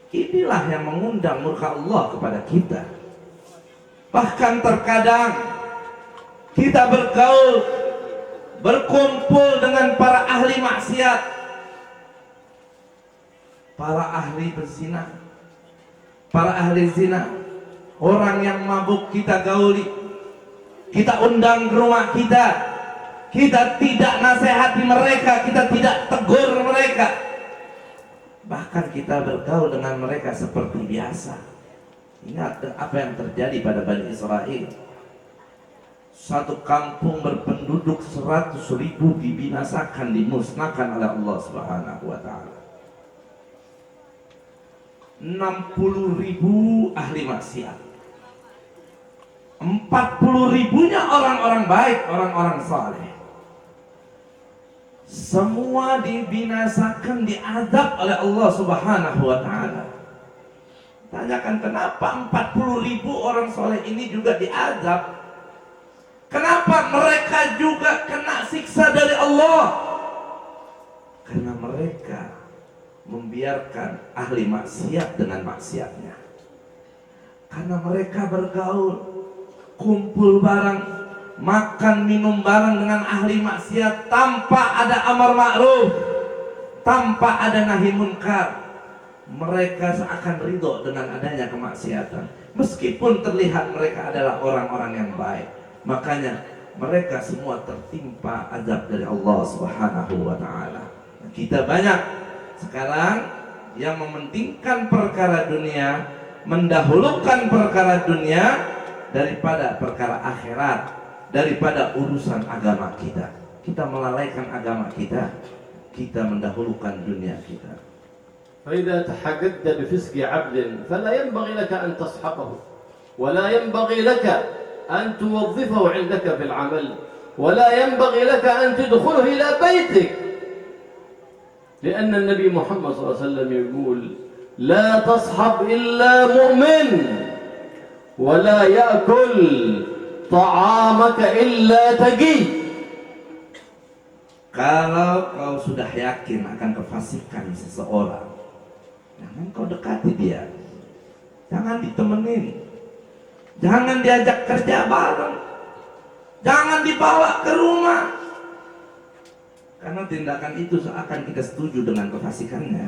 Inilah yang mengundang murka Allah kepada kita. Bahkan terkadang kita bergaul, berkumpul dengan para ahli maksiat, para ahli berzina, para ahli zina, orang yang mabuk kita gauli, kita undang ke rumah kita. Kita tidak nasihati mereka, kita tidak tegur mereka, bahkan kita bergaul dengan mereka seperti biasa. Ingat apa yang terjadi pada Bani Israel. Satu kampung berpenduduk 100.000 dibinasakan, dimusnahkan oleh Allah Subhanahu wa ta'ala. 60.000 ahli maksiat, 40.000-nya orang-orang baik, orang-orang saleh. Semua dibinasakan, diazab oleh Allah Subhanahu wa ta'ala. Tanyakan kenapa 40.000 orang soleh ini juga diazab? Kenapa mereka juga kena siksa dari Allah? Karena mereka membiarkan ahli maksiat dengan maksiatnya. Karena mereka bergaul, kumpul bareng, makan minum bareng dengan ahli maksiat tanpa ada amar ma'ruf, tanpa ada nahi munkar. Mereka seakan ridho dengan adanya kemaksiatan, meskipun terlihat mereka adalah orang-orang yang baik. Makanya mereka semua tertimpa azab dari Allah Subhanahu wa taala. Kita banyak sekarang yang mementingkan perkara dunia, mendahulukan perkara dunia daripada perkara akhirat, daripada urusan agama kita. Kita melalaikan agama kita, kita mendahulukan dunia kita. فإذا تحققت بفسق عبد فلا ينبغي لك أن تصحبه، ولا ينبغي لك أن توظفه عندك في العمل، ولا ينبغي لك أن تدخله إلى بيتك، لأن النبي محمد صلى الله عليه وسلم يقول لا تصحب إلا مؤمن، ولا يأكل طعامك إلا تقي. Kalau kau sudah yakin akan kefasikan seseorang, jangan kau dekati dia, jangan ditemenin, jangan diajak kerja bareng, jangan dibawa ke rumah, karena tindakan itu seakan kita setuju dengan kefasikannya.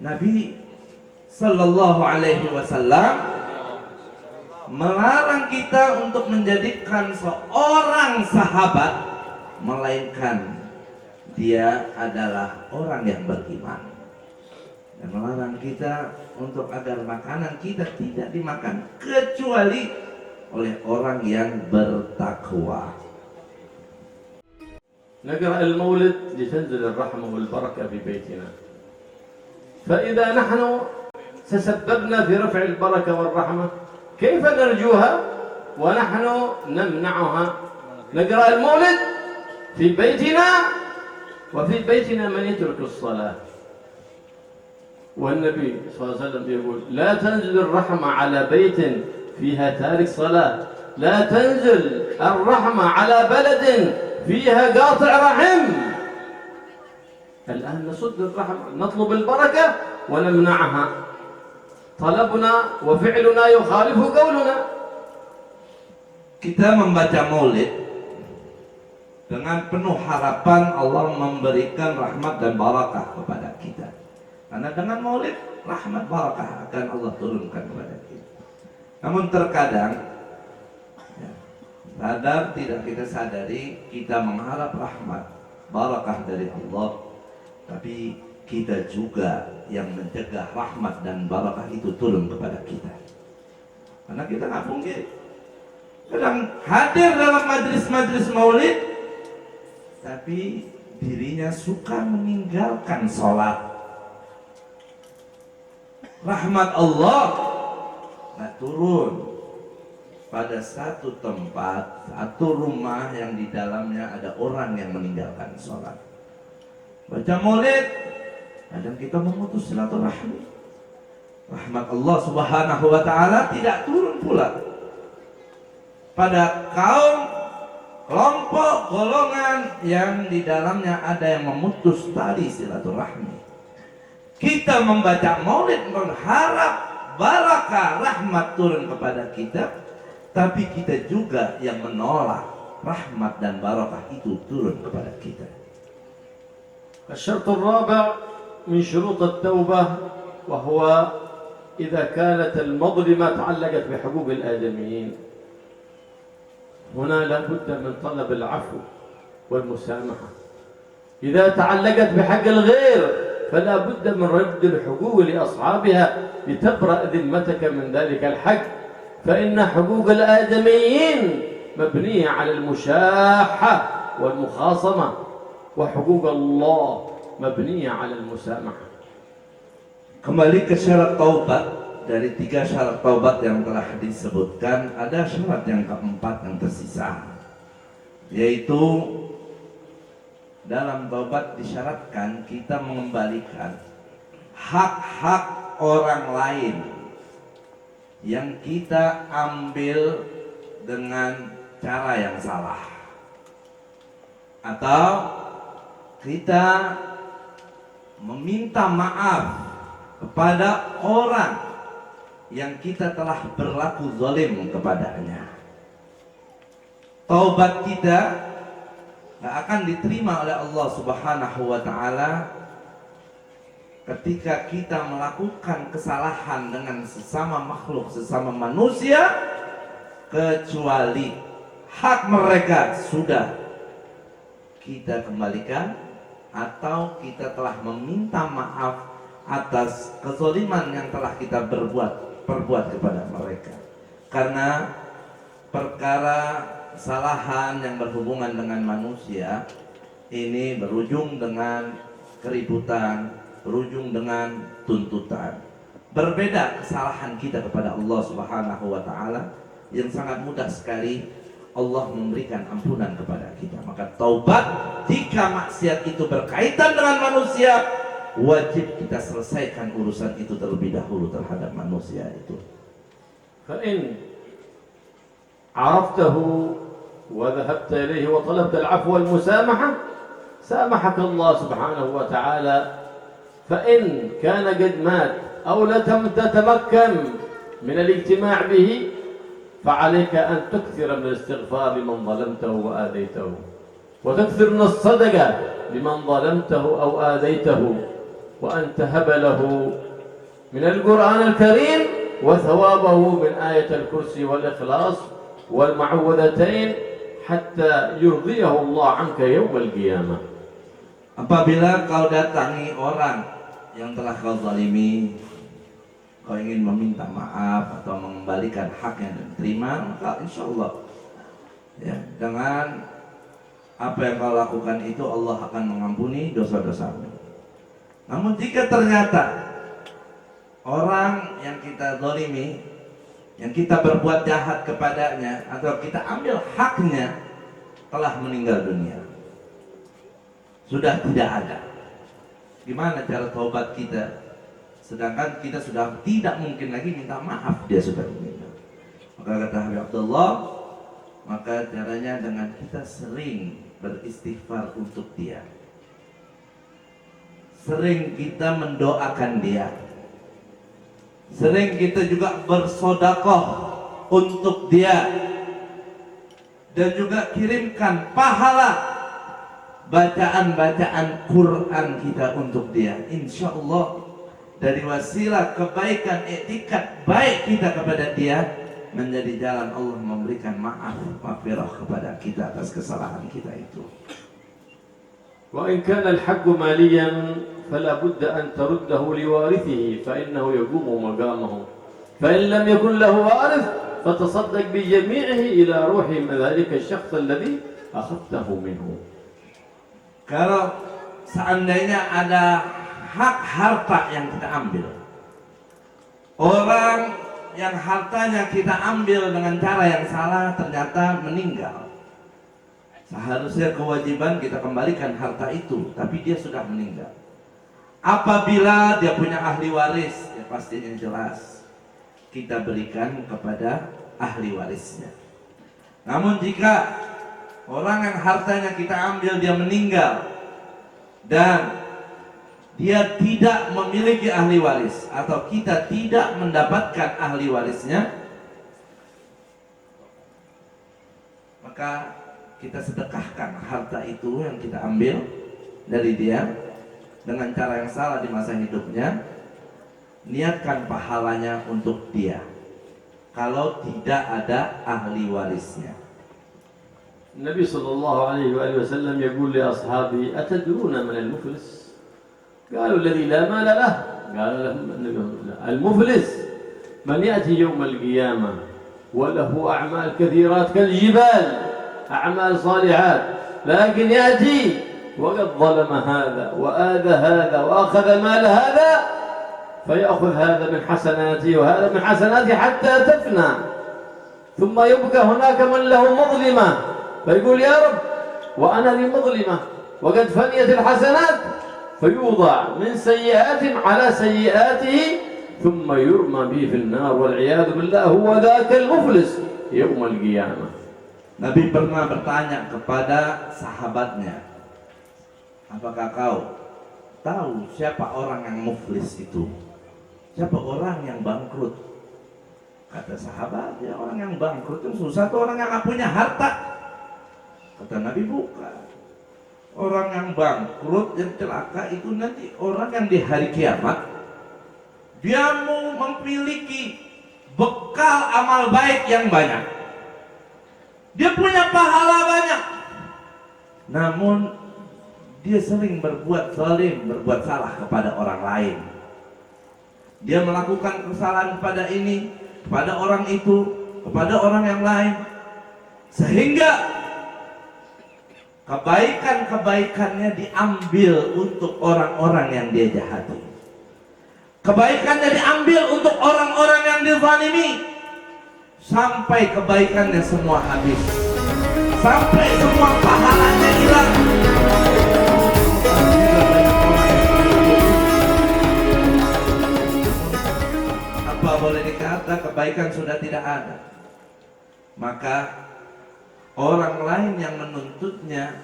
Nabi Sallallahu Alaihi Wasallam melarang kita untuk menjadikan seorang sahabat melainkan dia adalah orang yang beriman, dan melarang kita untuk agar makanan kita tidak dimakan kecuali oleh orang yang bertakwa. نقرأ المولد لتنزل الرحمة والبركة في بيتنا، فإذا نحن تسببنا في رفع البركة والرحمة كيف نرجوها ونحن نمنعها؟ نقرأ المولد في بيتنا، وفي بيتنا من يترك الصلاة، والنبي صلى الله عليه وسلم يقول لا تنزل الرحمة على بيت فيها تارك صلاة، لا تنزل الرحمة على بلد فيها قاطع رحم. الآن نصد الرحمة، نطلب البركة ونمنعها، طلبنا وفعلنا يخالف قولنا. Kita membaca maulid dengan penuh harapan Allah memberikan rahmat dan barakah kepada kita, karena dengan maulid rahmat barakah akan Allah turunkan kepada kita. Namun terkadang sadar tidak kita sadari, kita mengharap rahmat barakah dari Allah, tapi kita juga yang mencegah rahmat dan barakah itu turun kepada kita. Karena kita nggak mungkin kadang hadir dalam majlis-majlis maulid, tapi dirinya suka meninggalkan sholat. Rahmat Allah nggak turun pada satu tempat, satu rumah yang di dalamnya ada orang yang meninggalkan sholat. Baca maulid, kadang kita memutus silaturahmi. Rahmat Allah Subhanahu wa taala tidak turun pula pada kaum, kelompok, golongan yang di dalamnya ada yang memutus tali silaturahmi. Kita membaca maulid berharap barakah rahmat turun kepada kita, tapi kita juga yang menolak rahmat dan barakah itu turun kepada kita. الشرط الرابع من شروط التوبة وهو إذا كانت المظلمة تعلقت بحقوق الآدميين، هنا لا بد من طلب العفو والمسامحة. إذا تعلقت بحق الغير فلا بد من رد الحقوق لأصحابها لتبرأ ذمتك من ذلك الحق، فإن حقوق الآدميين مبنية على المشاحة والمخاصمة، وحقوق الله مبنية على المسامحة. Kembali ke syarat taubat. Dari 3 syarat taubat yang telah disebutkan, ada syarat yang keempat yang tersisa, yaitu dalam taubat disyaratkan kita mengembalikan hak-hak orang lain yang kita ambil dengan cara yang salah, atau kita meminta maaf kepada orang yang kita telah berlaku zalim kepadanya. Taubat kita gak akan diterima oleh Allah Subhanahu wa ta'ala ketika kita melakukan kesalahan dengan sesama makhluk, sesama manusia, kecuali hak mereka sudah kita kembalikan atau kita telah meminta maaf atas kezaliman yang telah kita perbuat kepada mereka. Karena perkara kesalahan yang berhubungan dengan manusia ini berujung dengan keributan, berujung dengan tuntutan. Berbeda kesalahan kita kepada Allah Subhanahu wa ta'ala yang sangat mudah sekali Allah memberikan ampunan kepada kita. Maka taubat jika maksiat itu berkaitan dengan manusia, wajib kita selesaikan urusan itu terlebih dahulu terhadap manusia itu. فإن عرفته وذهبت إليه وطلبت العفو والمسامحة سامحك الله سبحانه وتعالى. فإن كان قد مات أو لم تتمكن من الاجتماع به فعليك أن تكثر من الاستغفار لمن ظلمته وآذيته، وتكثر من الصدقة لمن ظلمته أو آذيته، وأن تهب له من القرآن الكريم وثوابه من آية الكرسي والإخلاص والمعوذتين حتى يرضيه الله عنك يوم القيامة. Apabila kau datangi orang yang telah kau zalimi, kau ingin meminta maaf atau mengembalikan hak yang diterima, maka insya Allah ya, dengan apa yang kau lakukan itu Allah akan mengampuni dosa-dosamu. Namun jika ternyata orang yang kita zalimi, yang kita berbuat jahat kepadanya atau kita ambil haknya telah meninggal dunia, sudah tidak ada, gimana cara taubat kita? Sedangkan kita sudah tidak mungkin lagi minta maaf, dia sudah meninggal. Maka kata Habib Abdullah, maka caranya dengan kita sering beristighfar untuk dia, sering kita mendoakan dia, sering kita juga bersedekah untuk dia, dan juga kirimkan pahala bacaan-bacaan Quran kita untuk dia. Insya Allah dari wasilah kebaikan etikat baik kita kepada dia menjadi jalan Allah memberikan maaf, maghfirah kepada kita atas kesalahan kita itu. وإن كان الحق ماليا فلا بد أن ترده لوارثه فإنه يقوم مقامه، فإن لم يكن له وارث فتصدق بجميعه إلى روح ذلك الشخص الذي أخذته منه. Kalau seandainya ada hak harta yang kita ambil, orang yang hartanya kita ambil dengan cara yang salah ternyata meninggal, seharusnya kewajiban kita kembalikan harta itu, tapi dia sudah meninggal. Apabila dia punya ahli waris, ya pastinya jelas kita berikan kepada ahli warisnya. Namun jika orang yang hartanya kita ambil dia meninggal dan dia tidak memiliki ahli waris atau kita tidak mendapatkan ahli warisnya, maka kita sedekahkan harta itu yang kita ambil dari dia dengan cara yang salah di masa hidupnya, niatkan pahalanya untuk dia kalau tidak ada ahli warisnya. النبي صلى الله عليه وآله وسلم يقول لأصحابه أتدرون من المفلس؟ قالوا الذي لا مال له. قال لهم المفلس من يأتي يوم القيامة وله أعمال كثيرات كالجبال، أعمال صالحات، لكن يأتي وقد ظلم هذا وآذى هذا وأخذ مال هذا، فيأخذ هذا من حسناته وهذا من حسناته حتى تفنى، ثم يبقى هناك من له مظلمة فيقول يا رب وأنا لي مظلمة وقد فنيت الحسنات، فيوضع من سيئات على سيئاته ثم يرمى به في النار والعياذ بالله، هو ذاك المفلس يوم القيامة. Nabi pernah bertanya kepada sahabatnya, apakah kau tahu siapa orang yang muflis itu? Siapa orang yang bangkrut? Kata sahabat, ya orang yang bangkrut itu susah tuh orang yang nggak punya harta. Kata Nabi, bukan. Orang yang bangkrut, yang celaka itu nanti orang yang di hari kiamat dia mau memiliki bekal amal baik yang banyak. Dia punya pahala banyak. Namun dia sering berbuat zalim, berbuat salah kepada orang lain. Dia melakukan kesalahan kepada ini, kepada orang itu, kepada orang yang lain, sehingga kebaikan-kebaikannya diambil untuk orang-orang yang dia jahati. Kebaikannya diambil untuk orang-orang yang dizalimi, sampai kebaikannya semua habis, sampai semua pahalanya hilang. Apa boleh dikata kebaikan sudah tidak ada, maka orang lain yang menuntutnya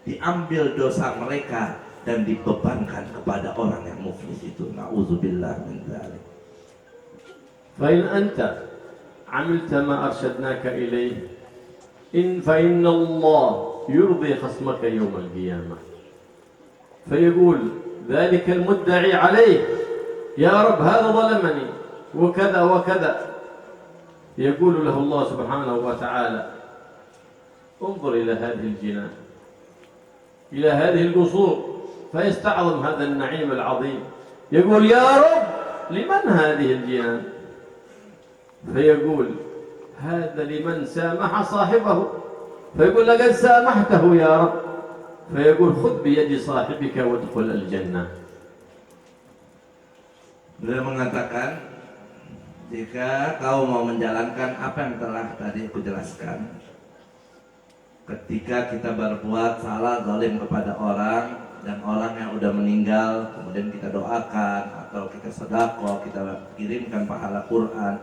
diambil dosa mereka dan dibebankan kepada orang yang muflis itu. Na'udzubillah min dzalik. فإن أنت عملت ما أرشدناك إليه فإن الله يرضي خصمك يوم القيامة، فيقول ذلك المدعي عليه يا رب هذا ظلمني وكذا وكذا، يقول له الله سبحانه وتعالى انظر إلى هذه الجنان، إلى هذه القصور، فيستعظم هذا النعيم العظيم، يقول يا رب لمن هذه الجنان؟ فيقول هذا لمن سامح صاحبه، فيقول لقد سامحته يا رب، فيقول خذ بيد صاحبك وادخل الجنة. Beliau mengatakan, jika kau mau menjalankan apa yang telah tadi aku jelaskan, ketika kita berbuat salah, zalim kepada orang, dan orang yang udah meninggal kemudian kita doakan atau kita sedekah, kita kirimkan pahala Quran,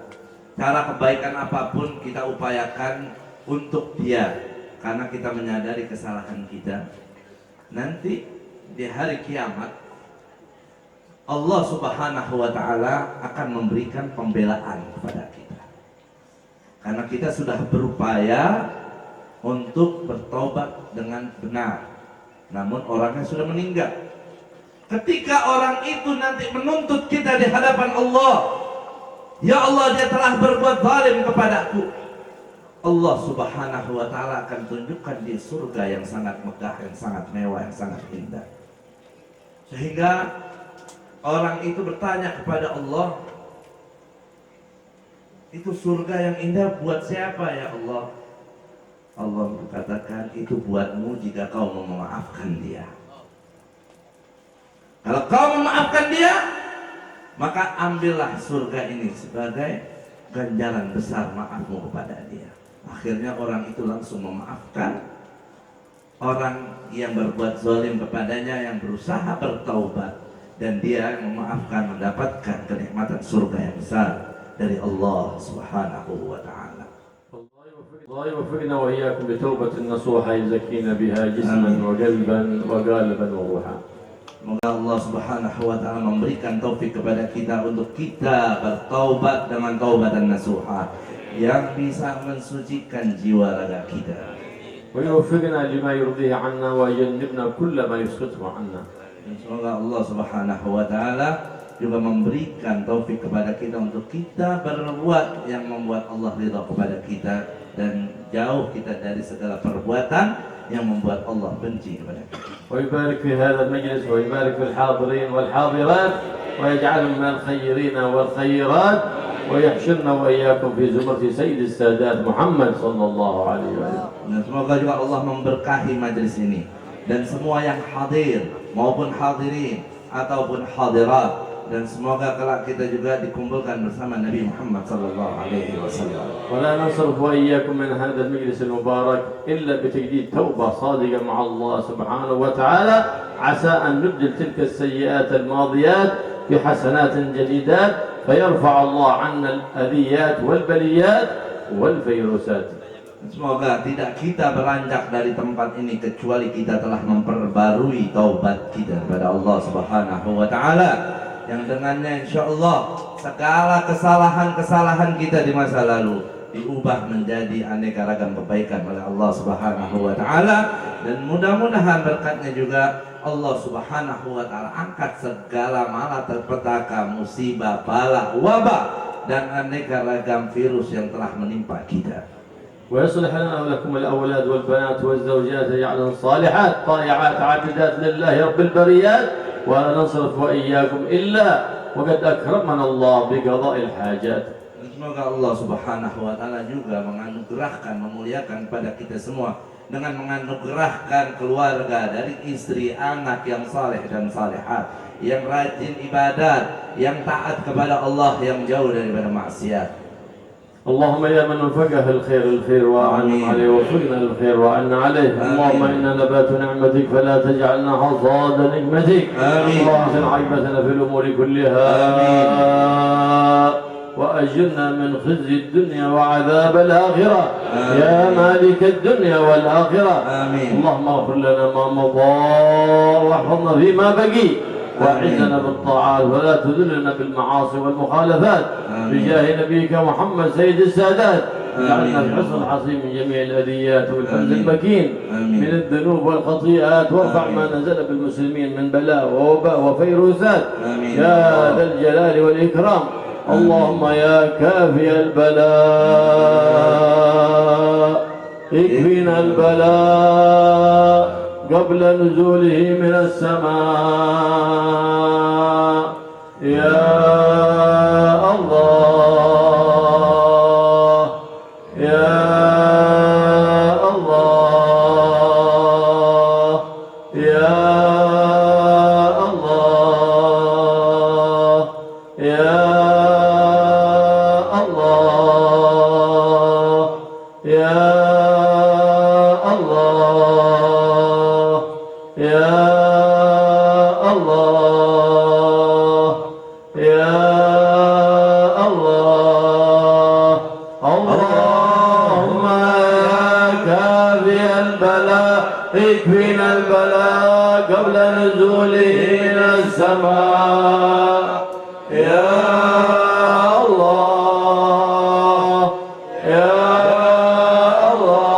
cara kebaikan apapun kita upayakan untuk dia, karena kita menyadari kesalahan kita. Nanti di hari kiamat Allah Subhanahu wa Ta'ala akan memberikan pembelaan kepada kita, karena kita sudah berupaya untuk bertobat dengan benar, namun orangnya sudah meninggal. Ketika orang itu nanti menuntut kita di hadapan Allah, ya Allah, dia telah berbuat zalim kepadaku, Allah Subhanahu wa Ta'ala akan tunjukkan di surga yang sangat megah, yang sangat mewah, yang sangat indah. Sehingga orang itu bertanya kepada Allah, itu surga yang indah buat siapa ya Allah? Allah berkatakan, itu buatmu jika kau mau memaafkan dia. Kalau kau memaafkan dia, maka ambillah surga ini sebagai ganjaran besar maafmu kepada dia. Akhirnya orang itu langsung memaafkan orang yang berbuat zalim kepadanya, yang berusaha bertaubat, dan dia memaafkan, mendapatkan kenikmatan surga yang besar dari Allah Subhanahu wa Ta'ala. الله يوفقنا وإياكم بتوبة نصوحة يزكينا بها جسما وقلبا وقالبا وروحا. Semoga Allah Subhanahu wa Ta'ala memberikan taufik kepada kita untuk kita bertaubat dengan taubatan nasuha yang bisa mensucikan jiwa raga kita. ويوفقنا لما يرضيه عنا ويجنبنا كل ما يسخطه عنا. Dan semoga Allah Subhanahu wa Ta'ala juga memberikan taufik kepada kita untuk kita berbuat yang membuat Allah ridha kepada kita, dan jauh kita dari segala perbuatan yang membuat Allah benci kepada kita. ويبارك في هذا المجلس ويبارك في الحاضرين والحاضرات ويجعلهم من الخيرين والخيرات ويحشرنا وإياكم في زمرة سيد السادات محمد صلى الله عليه وسلم. Dan semoga juga Allah memberkahi majelis ini dan semua yang hadir maupun hadirin ataupun hadirat, dan semoga kelak kita juga dikumpulkan bersama Nabi Muhammad sallallahu alaihi wasallam. ولا نصرف وإياكم من هذا المجلس المبارك إلا بتجديد توبة صادقة مع الله سبحانه وتعالى، عسى أن نبدل تلك السيئات الماضيات بحسنات جديدات، فيرفع الله عنا الأذيات والبليات والفيروسات. Semoga tidak kita beranjak dari tempat ini kecuali kita telah memperbarui taubat kita kepada Allah Subhanahu wa Ta'ala, yang dengannya insya Allah segala kesalahan-kesalahan kita di masa lalu diubah menjadi aneka ragam kebaikan oleh Allah Subhanahu wa taala, dan mudah-mudahan berkatnya juga Allah Subhanahu wa taala angkat segala malapetaka, musibah, bala, wabah dan aneka ragam virus yang telah menimpa kita. ويصلح لنا ولكم الأولاد والبنات والزوجات يجعلهم صالحات طائعات عابدات لله رب البريات، ولا نصرف وإياكم إلا وقد أكرمنا الله بقضاء الحاجات. Dan semoga Allah Subhanahu wa taala juga menganugerahkan, memuliakan pada kita semua dengan menganugerahkan keluarga dari istri, anak yang saleh dan salehat, yang rajin ibadat, yang taat kepada Allah, yang jauh daripada maksiat. اللهم يا من وفقه الخير الخير وأعنهم عليه وفقنا الخير وأعنا عليه. اللهم إنا نبات نعمتك فلا تجعلنا حصاد نعمتك. اللهم احسن عاقبتنا في الأمور كلها وأجرنا من خزي الدنيا وعذاب الآخرة يا مالك الدنيا والآخرة. اللهم اغفر لنا ما مضى واحفظنا فيما بقي وأعزنا بالطاعات ولا تذلنا بالمعاصي والمخالفات بجاه نبيك محمد سيد السادات. اجعلنا في حصن حصين من جميع الأذيات والحمد المكين من الذنوب والخطيئات، وارفع ما نزل بالمسلمين من بلاء ووباء وفيروسات يا ذا الجلال والإكرام. اللهم يا كافي البلاء اكفنا البلاء قبل نزوله من السماء يا الله يا الله يا الله يا الله يا الله يا الله يا الله. اللهم يا كافي البلاء اكفنا البلاء قبل نزوله من السماء يا الله يا الله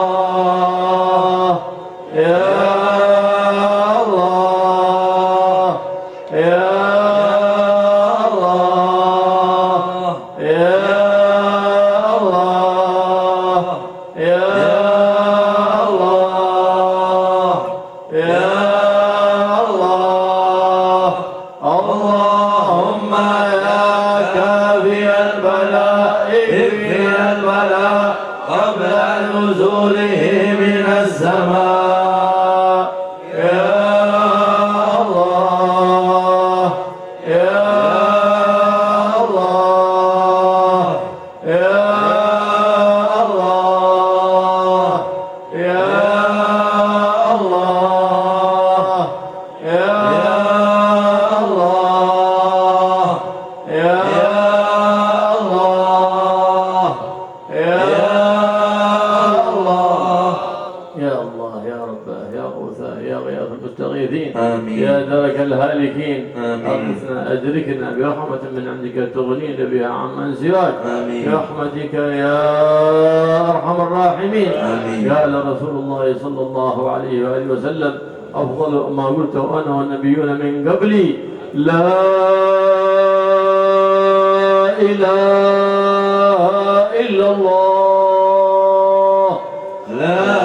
يا اللهم يا كافي البلاء اكفنا البلاء قبل نزوله من السماء يا الله يا الله يا الله يا الله يا يا درك الهالكين أغثنا أدركنا برحمة من عندك تغنينا بها عمن سواك برحمتك يا أرحم الراحمين. قال رسول الله صلى الله عليه وآله وسلم أفضل ما قلته أنا والنبيون من قبلي لا إله إلا الله لا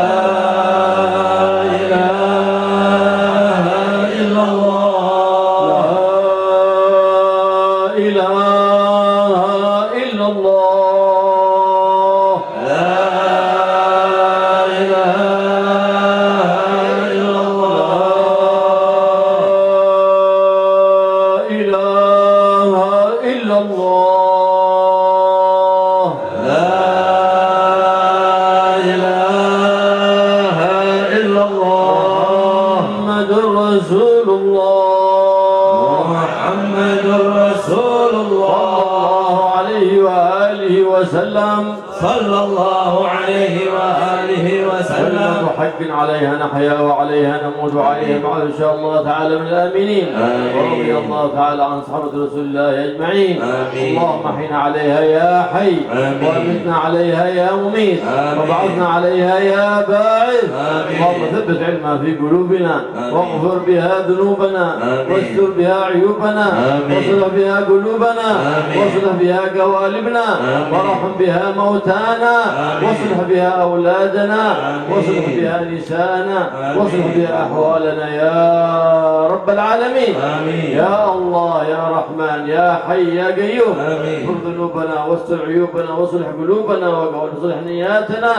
وآله وسلم صلى الله عليه وآله وسلم. كلمة حق عليها نحيا وعليها نموت وعليها بعد إن شاء الله تعالى من الآمنين. ورضي الله تعالى عن صحابة رسول الله أجمعين. اللهم احينا عليها يا حي، وامتنا عليها يا مميت، وابعثنا عليها يا باعث. اللهم ثبت علمها في قلوبنا، واغفر بها ذنوبنا، واستر بها عيوبنا، واصلح بها قلوبنا، واصلح بها قوالبنا، وارحم بها موتانا، واصلح بها أولادنا، واصلح بها نساءنا، واصلح بها أحوالنا يا رب العالمين. يا الله يا رحمن يا حي يا قيوم، اغفر ذنوبنا واستر عيوبنا واصلح قلوبنا واصلح نياتنا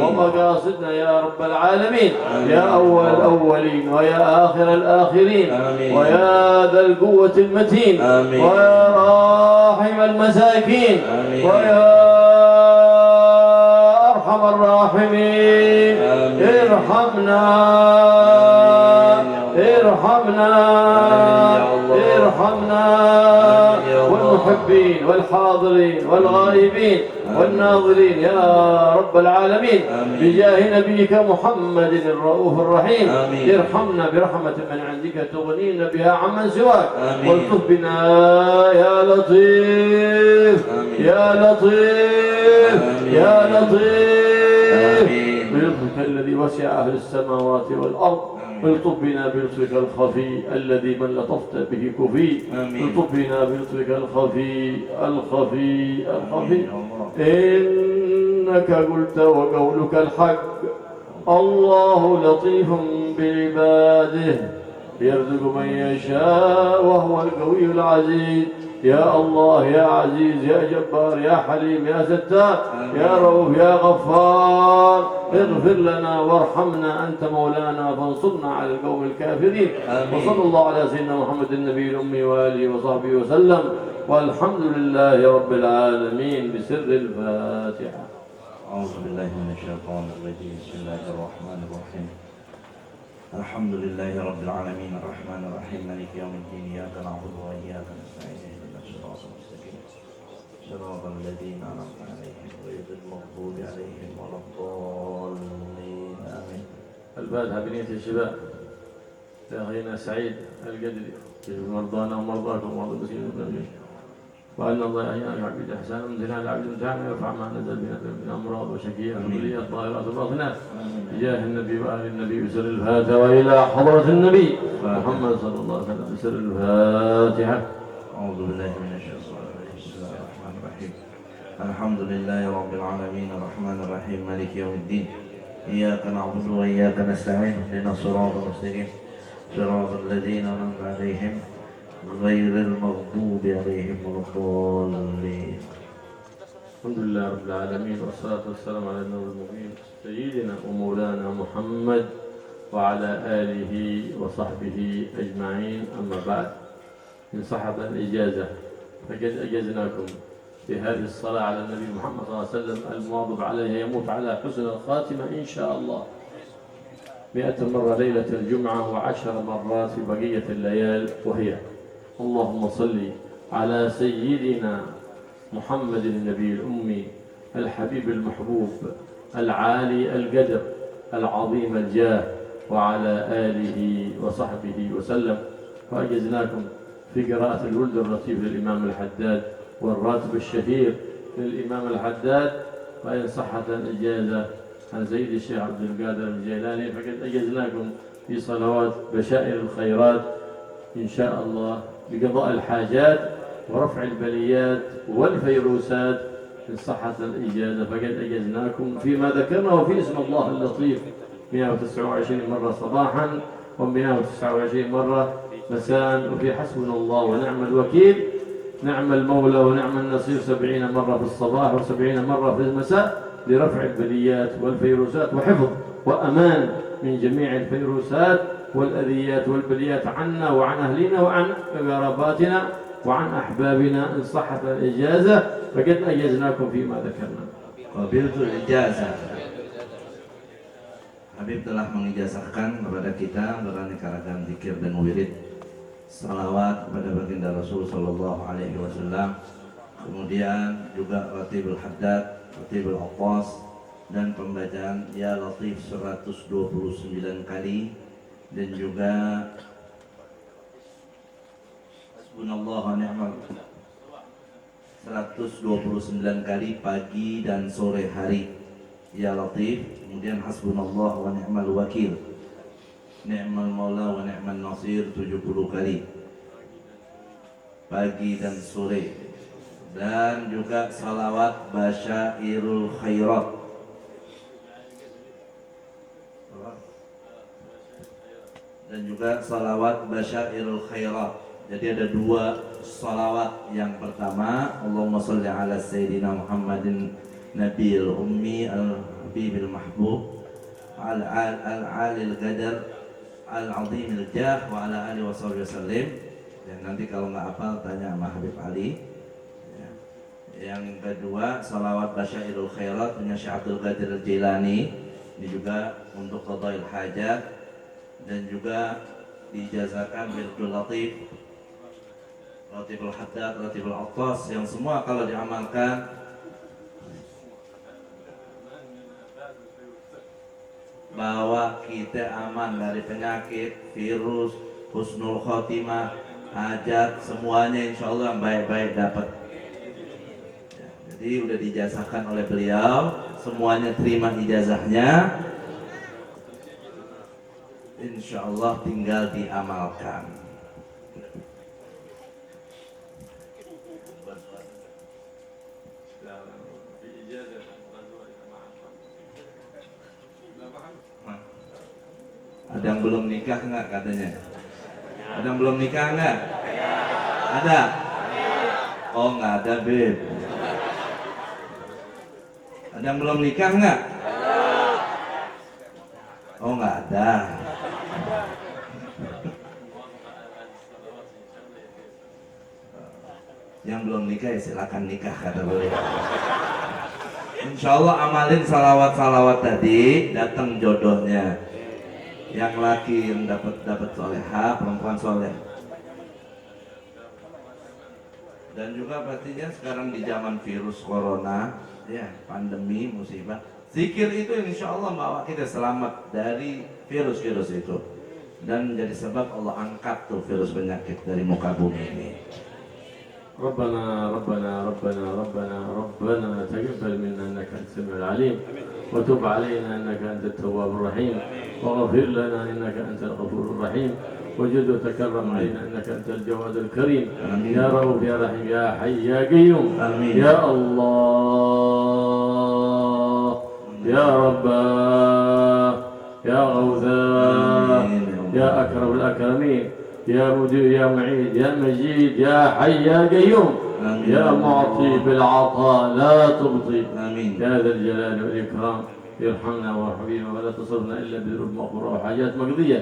ومقاصدنا يا رب العالمين. يا أول الأولين ويا آخر الآخرين، ويا ذا القوة المتين، ويا راحم المساكين، ويا أرحم الراحمين، ارحمنا ارحمنا ارحمنا، والمحبين والحاضرين والغائبين والناظرين يا رب العالمين، بجاه نبيك محمد الرؤوف الرحيم. ارحمنا برحمة من عندك تغنينا بها عمن سواك، والطف بنا يا لطيف يا لطيف يا لطيف، بلطفك الذي وسع أهل السماوات والأرض. الطف بنا بلطفك الخفي الذي من لطفت به كفي. الطف بنا بلطفك الخفي الخفي الخفي. إنك قلت وقولك الحق، الله لطيف بعباده يرزق من يشاء وهو القوي العزيز. يا الله يا عزيز يا جبار يا حليم يا ستار يا رؤوف يا غفار، اغفر لنا وارحمنا، أنت مولانا فانصرنا على القوم الكافرين. وصلى الله على سيدنا محمد النبي الأمي وآله وصحبه وسلم، والحمد لله رب العالمين بسر الفاتحة. أعوذ بالله من الشيطان الرجيم. بسم الله الرحمن الرحيم. الحمد لله رب العالمين الرحمن الرحيم مالك يوم الدين. إياك نعبد وإياك نستعين. اهدنا الصراط المستقيم صراط الذين أنعمت عليهم غير المغضوب عليهم ولا الضالين. آمين. الفاتحة بنية الشباب لأخينا سعيد القدري، مرضانا ومرضاكم ومرضى المسلمين، وأن الله يحيينا بعبد الإحسان ومنزلنا على عبد المتعب ويرفع ما نزل بنا من أمراض وشكيات وكليات ظاهرات وباطنات بجاه النبي وآل النبي بسر الفاتحة، وإلى حضرة النبي محمد صلى الله عليه وسلم بسر الفاتحة. أعوذ بالله من الشيطان الرجيم. بسم الله الرحمن الرحيم. الحمد لله رب العالمين الرحمن الرحيم مالك يوم الدين. إياك نعبد وإياك نستعين. اهدنا الصراط المستقيم صراط الذين أنعمت عليهم غير المغضوب عليهم ولا الضالين. الحمد لله رب العالمين، والصلاة والسلام على النور المبين سيدنا ومولانا محمد وعلى آله وصحبه أجمعين. أما بعد، إن صحت الإجازة فقد أجزناكم في هذه الصلاة على النبي محمد صلى الله عليه وسلم، المواظب عليها يموت على حسن الخاتمة إن شاء الله. 100 مرة ليلة الجمعة و10 مرات في بقية الليال، وهي: اللهم صل على سيدنا محمد النبي الأمي الحبيب المحبوب العالي القدر العظيم الجاه، وعلى آله وصحبه وسلم. وأجزناكم في قراءة الولد الرتيب للإمام الحداد، والراتب الشهير للإمام الحداد. وإن صحت الإجازة عن سيد الشيخ عبد القادر الجيلاني فقد أجزناكم في صلوات بشائر الخيرات إن شاء الله بقضاء الحاجات ورفع البليات والفيروسات. إن صحت الإجازة فقد أجزناكم فيما ذكرنا وفي اسم الله اللطيف 129 مرة صباحا و129 مرة مساء، وفي حسبنا الله ونعم الوكيل نعم المولى ونعم النصير 70 مرة في الصباح و70 مرة في المساء، لرفع البليات والفيروسات وحفظ وأمان من جميع الفيروسات والأذيات والبليات عنا وعن أهلنا وعن قراباتنا وعن أحبابنا. إن صحت الإجازة فقد أجزناكم فيما ذكرنا. Qabiltul ijazah. Habib telah mengijazahkan kepada kita beraneka ragam zikir dan wirid, salawat kepada baginda Rasul sallallahu alaihi wasallam, kemudian juga Ratibul Haddad, Ratibul Atas, dan pembacaan Ya Latif 129 kali, dan juga Hasbunallah wa ni'mal 129 kali pagi dan sore hari Ya Latif. Kemudian Hasbunallah wa ni'mal wakil, Ni'mal maula wa ni'mal nasir 70 kali pagi dan sore. Dan juga salawat Basyairul Khairat, dan juga salawat Basyairul Khairat. Jadi ada dua salawat. Yang pertama, Allahumma salli ala Sayyidina Muhammadin Nabil Ummi Al-Habibil Mahbub Al-Alil Qadar Al-Azimil Jah wa ala alihi wa sahbihi wasallim. Dan nanti kalau nggak hafal tanya sama Habib Ali. Yang kedua, salawat Basyairul Khairat punya Syekh Abdul Qadir Al-Jilani. Ini juga untuk qadail hajat, dan juga dijazakan Wirdul Latif, Ratibul Haddad, Ratibul Atas, yang semua kalau diamalkan bahwa kita aman dari penyakit, virus, husnul khotimah, hajat, semuanya insya Allah yang baik-baik dapat. Jadi udah dijazahkan oleh beliau, semuanya terima ijazahnya, insya Allah tinggal diamalkan. Ada yang belum nikah nggak katanya? Ada yang belum nikah nggak? Ada? Oh nggak ada, Beb. Ada yang belum nikah nggak? Oh nggak ada. Yang belum nikah ya silakan nikah kata beliau. Insya Allah amalin salawat-salawat tadi, datang jodohnya. Yang laki yang dapat soleha, perempuan soleh. Dan juga pastinya sekarang di zaman virus corona, ya pandemi, musibah, zikir itu insya Allah bawa kita selamat dari virus-virus itu, dan jadi sebab Allah angkat tuh virus penyakit dari muka bumi ini. ربنا ربنا ربنا ربنا ربنا تقبل منا انك انت السميع العليم وتب علينا انك انت التواب الرحيم واغفر لنا انك انت الغفور الرحيم وجد وتكرم علينا انك انت الجواد الكريم آمين. يا رب يا رحيم يا حي يا قيوم آمين. يا الله يا رب يا غوثاء يا اكرم الاكرمين يا مجيد يا معيد يا مجيد يا حي يا قيوم آمين. يا معطي بالعطاء لا تبطي آمين. يا ذا الجلال والإكرام ارحمنا وارحمنا ولا تصرفنا إلا بذنوب مغفورة وحاجات مقضية،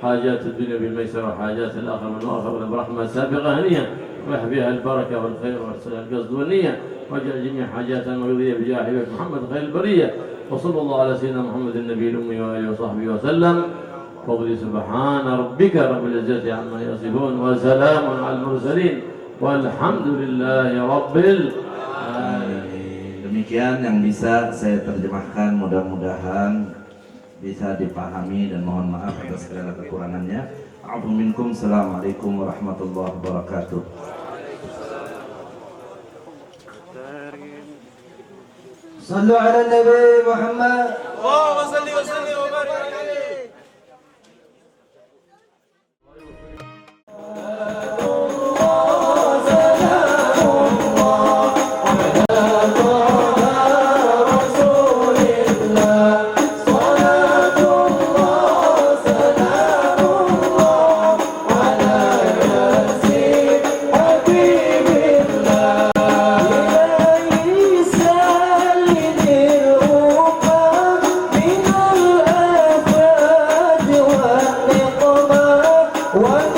حاجات الدنيا بالميسر وحاجات الآخرة بالمغفرة برحمة سابقة هنية واحفظ بها البركة والخير والقصد والنية واجعل جميع حاجاتنا مقضية بجاه حبيبك محمد خير البرية. وصلى الله على سيدنا محمد النبي الأمي وآله وصحبه وسلم. وقل سبحان ربك رب العزة عما يصفون وسلام على المرسلين والحمد لله رب العالمين. Demikian yang bisa saya terjemahkan, mudah-mudahan bisa dipahami, dan mohon maaf atas segala kekurangannya. Afu minkum. Assalamualaikum warahmatullahi wabarakatuh. صلوا على النبي محمد. اللهم صل وسلم وبارك عليه. One